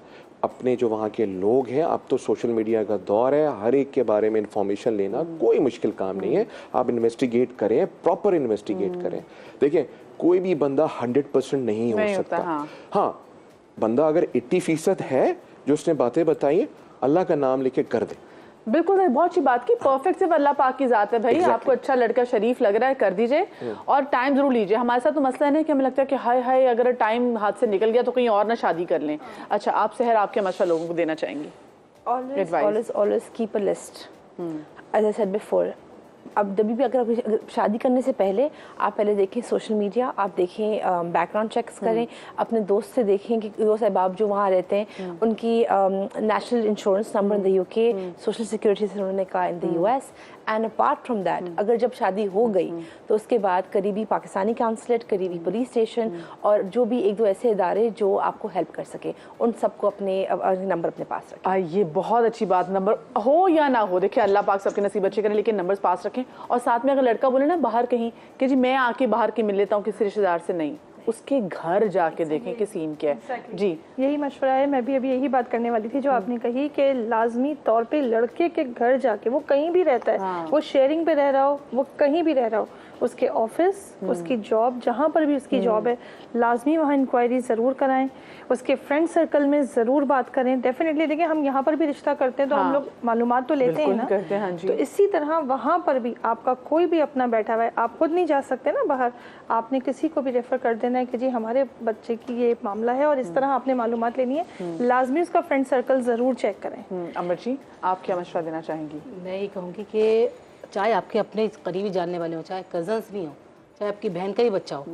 अपने जो वहाँ के लोग हैं, अब तो सोशल मीडिया का दौर है, हर एक के बारे में इंफॉर्मेशन लेना कोई मुश्किल काम नहीं है। आप इन्वेस्टिगेट करें, प्रॉपर इन्वेस्टिगेट करें। देखिए, कोई भी बंदा 100% नहीं हो सकता। हाँ, बंदा अगर 80% है जो उसने बातें बताई, अल्लाह का नाम लेके कर दे। बिल्कुल, बहुत अच्छी बात की। परफेक्ट सिर्फ अल्लाह पाक की ज़ात है भाई। आपको अच्छा लड़का शरीफ लग रहा है, कर दीजिए, और टाइम जरूर लीजिए। हमारे साथ तो मसला है ना कि हमें लगता है कि हाय हाय अगर टाइम हाथ से निकल गया तो कहीं और ना शादी कर लें। अच्छा, आप सहर आप क्या मशवरा लोगों को देना चाहेंगी? Always keep a list. As I said before, अब जब भी अगर शादी करने से पहले आप पहले देखें सोशल मीडिया, आप देखें बैकग्राउंड चेक्स करें, अपने दोस्त से देखें कि दोस्त अहबाब जो वहाँ रहते हैं उनकी national insurance number in the UK, social security से उन्होंने कहा in the US. And apart from that, अगर जब शादी हो गई तो उसके बाद करीबी पाकिस्तानी काउंसलेट, करीबी पुलिस स्टेशन और जो भी 1-2 ऐसे इदारे जो आपको हेल्प कर सके, उन सबको अपने नंबर अपने पास रखें। ये बहुत अच्छी बात, नंबर हो या ना हो, देखिए अल्लाह पाक सबके नसीब अच्छे करें, लेकिन नंबर्स पास रखें। और साथ में अगर लड़का बोले ना बाहर कहीं कि जी मैं आके बाहर के मिल लेता हूँ किसी रिश्तेदार से, नहीं, उसके घर जाके देखें कि सीन क्या है। जी, यही मशवरा है। मैं भी अभी यही बात करने वाली थी जो आपने कही कि लाजमी तौर पे लड़के के घर जाके, वो कहीं भी रहता है, वो शेयरिंग पे रह रहा हो, वो कहीं भी रह रहा हो, उसके ऑफिस, उसकी जॉब, जहाँ पर भी उसकी जॉब है, लाजमी वहाँ इंक्वायरी ज़रूर कराएं। उसके फ्रेंड सर्कल में ज़रूर बात करें। डेफिनेटली देखिए, हम यहाँ पर भी रिश्ता करते हैं तो हम लोग मालूमात तो लेते हैं ना, करते हैं, हाँ जी। तो इसी तरह वहाँ पर भी आपका कोई भी अपना बैठा हुआ है, आप खुद नहीं जा सकते ना बाहर, आपने किसी को भी रेफर कर देना है कि जी हमारे बच्चे की ये मामला है और इस तरह आपने मालूमात लेनी है। लाजमी उसका फ्रेंड सर्कल ज़रूर चेक करें। अमर जी, आप क्या मशवरा देना चाहेंगी? मैं ये कहूँगी कि चाहे आपके अपने करीबी जानने वाले हों, चाहे कज़न्स नहीं हो, चाहे आपकी बहन का ही बच्चा हो,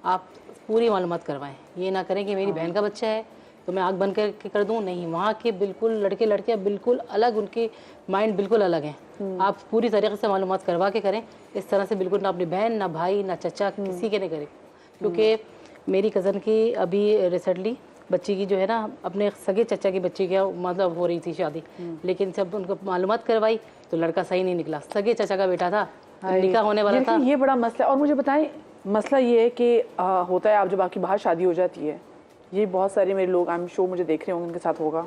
आप पूरी मालूमात करवाएं। ये ना करें कि मेरी बहन का बच्चा है तो मैं आँख बंद करके कर दूं, नहीं, वहाँ के बिल्कुल लड़के लड़कियाँ बिल्कुल अलग, उनके माइंड बिल्कुल अलग हैं। आप पूरी तरीके से मालूमात करवा के करें। इस तरह से बिल्कुल ना अपनी बहन, ना भाई, ना चचा, किसी के नहीं करें। क्योंकि मेरी कज़न की अभी रिसेंटली बच्ची की जो है ना, अपने सगे चचा की बच्ची की मतलब हो रही थी शादी, लेकिन जब उनको मालूमात करवाई तो लड़का सही नहीं निकला, सगे चचा का बेटा था, निकाह होने वाला था। ये बड़ा मसला है। और मुझे बताएं, मसला ये है कि होता है आप जब आपकी बाहर शादी हो जाती है, ये बहुत सारे मेरे लोग आई एम श्योर मुझे देख रहे होंगे, उनके साथ होगा,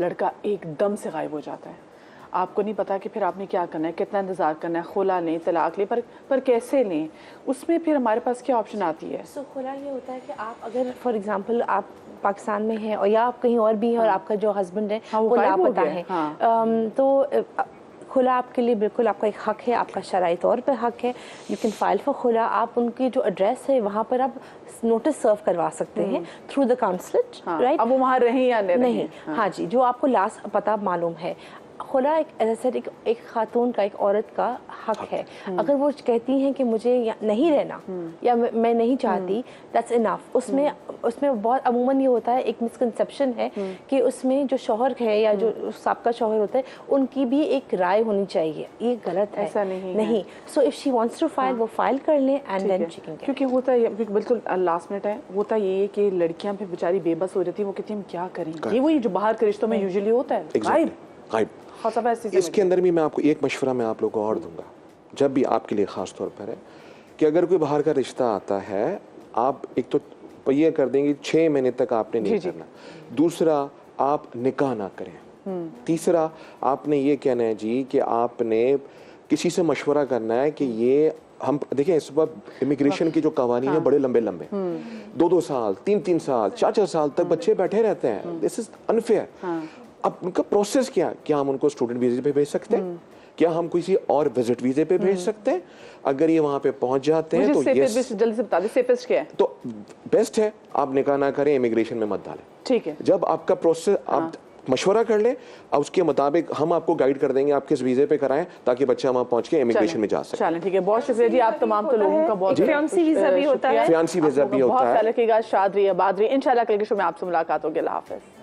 लड़का एकदम से गायब हो जाता है। आपको नहीं पता कि फिर आपने क्या करना है, कितना इंतज़ार करना है, खुला लें, तलाक लें, पर कैसे लें, उसमें फिर हमारे पास क्या ऑप्शन आती है? खुला ये होता है कि आप अगर फॉर एग्जांपल आप पाकिस्तान में हैं और या आप कहीं और भी हैं और आपका जो हस्बैंड है वो लापता है, तो खुला आपके लिए बिल्कुल आपका एक हक है, आपका शरई तौर पर हक है। यू कैन फाइल फॉर खुला। आप उनकी जो एड्रेस है वहाँ पर आप नोटिस सर्व करवा सकते हैं थ्रू द काउंसलेट, राइट। अब वो वहाँ रहें या नहीं, हाँ जी, जो आपको लास्ट पता मालूम है। खुला एक खातून का, एक औरत का हक है। अगर वो कहती हैं कि मुझे नहीं रहना या मैं नहीं चाहती, दैट्स इनफ। उसमें बहुत अमूमन ये होता है, एक मिसकंसेप्शन है कि उसमें जो शौहर है या जो साबका शौहर होता है उनकी भी एक राय होनी चाहिए। ये गलत है, ऐसा नहीं। So if she wants to file, वो फाइल कर लें एंड देन शी कैन। क्योंकि होता है बिल्कुल लास्ट मिनट है, होता ये है कि लड़कियां भी बेचारी बेबस हो जाती है, वो कहती हैं हम क्या करें। ये वही जो बाहर के रिश्तों में यूजुअली होता है, गायब। इसके अंदर भी मैं आपको एक मशवरा मैं आप लोगों को और दूंगा, जब भी आपके लिए ख़ास तौर पर है, कि अगर कोई बाहर का रिश्ता आता है, आप एक तो ये कर देंगे 6 महीने तक आपने नहीं करना। दूसरा, आप निकाह ना करें। तीसरा, आपने ये कहना है जी कि आपने किसी से मशवरा करना है कि ये हम देखें, इस वक्त इमिग्रेशन की जो कवानीन है बड़े लंबे 2-2 साल, 3-3 साल, 4-4 साल तक बच्चे बैठे रहते हैं। This is unfair. अब उनका प्रोसेस क्या हम उनको स्टूडेंट वीजे पे भेज सकते हैं, क्या हम किसी और विजिट वीजे पे भेज सकते हैं? अगर ये वहां पे पहुंच जाते हैं तो यस, जल्दी से बता दे सेफेस्ट क्या है। तो बेस्ट है आप निकाह ना करें, इमिग्रेशन में मत डालें। ठीक है, जब आपका प्रोसेस आप मशवरा कर लें और उसके मुताबिक हम आपको गाइड कर देंगे आप किस वीजे पे कराएं ताकि बच्चा वहां पहुंच के इमिग्रेशन में जा सके। चलें ठीक है, बहुत शुक्रिया जी, आप तमाम तो लोगों का बहुत फियांसी वीजा भी होता है, फियांसी वीजा भी होता है। बहुत ख्याल रखिएगा, शाद रहिए, आबाद रहिए। इंशाल्लाह कल के शो में आपसे मुलाकात होगी। अल्लाह हाफिज़।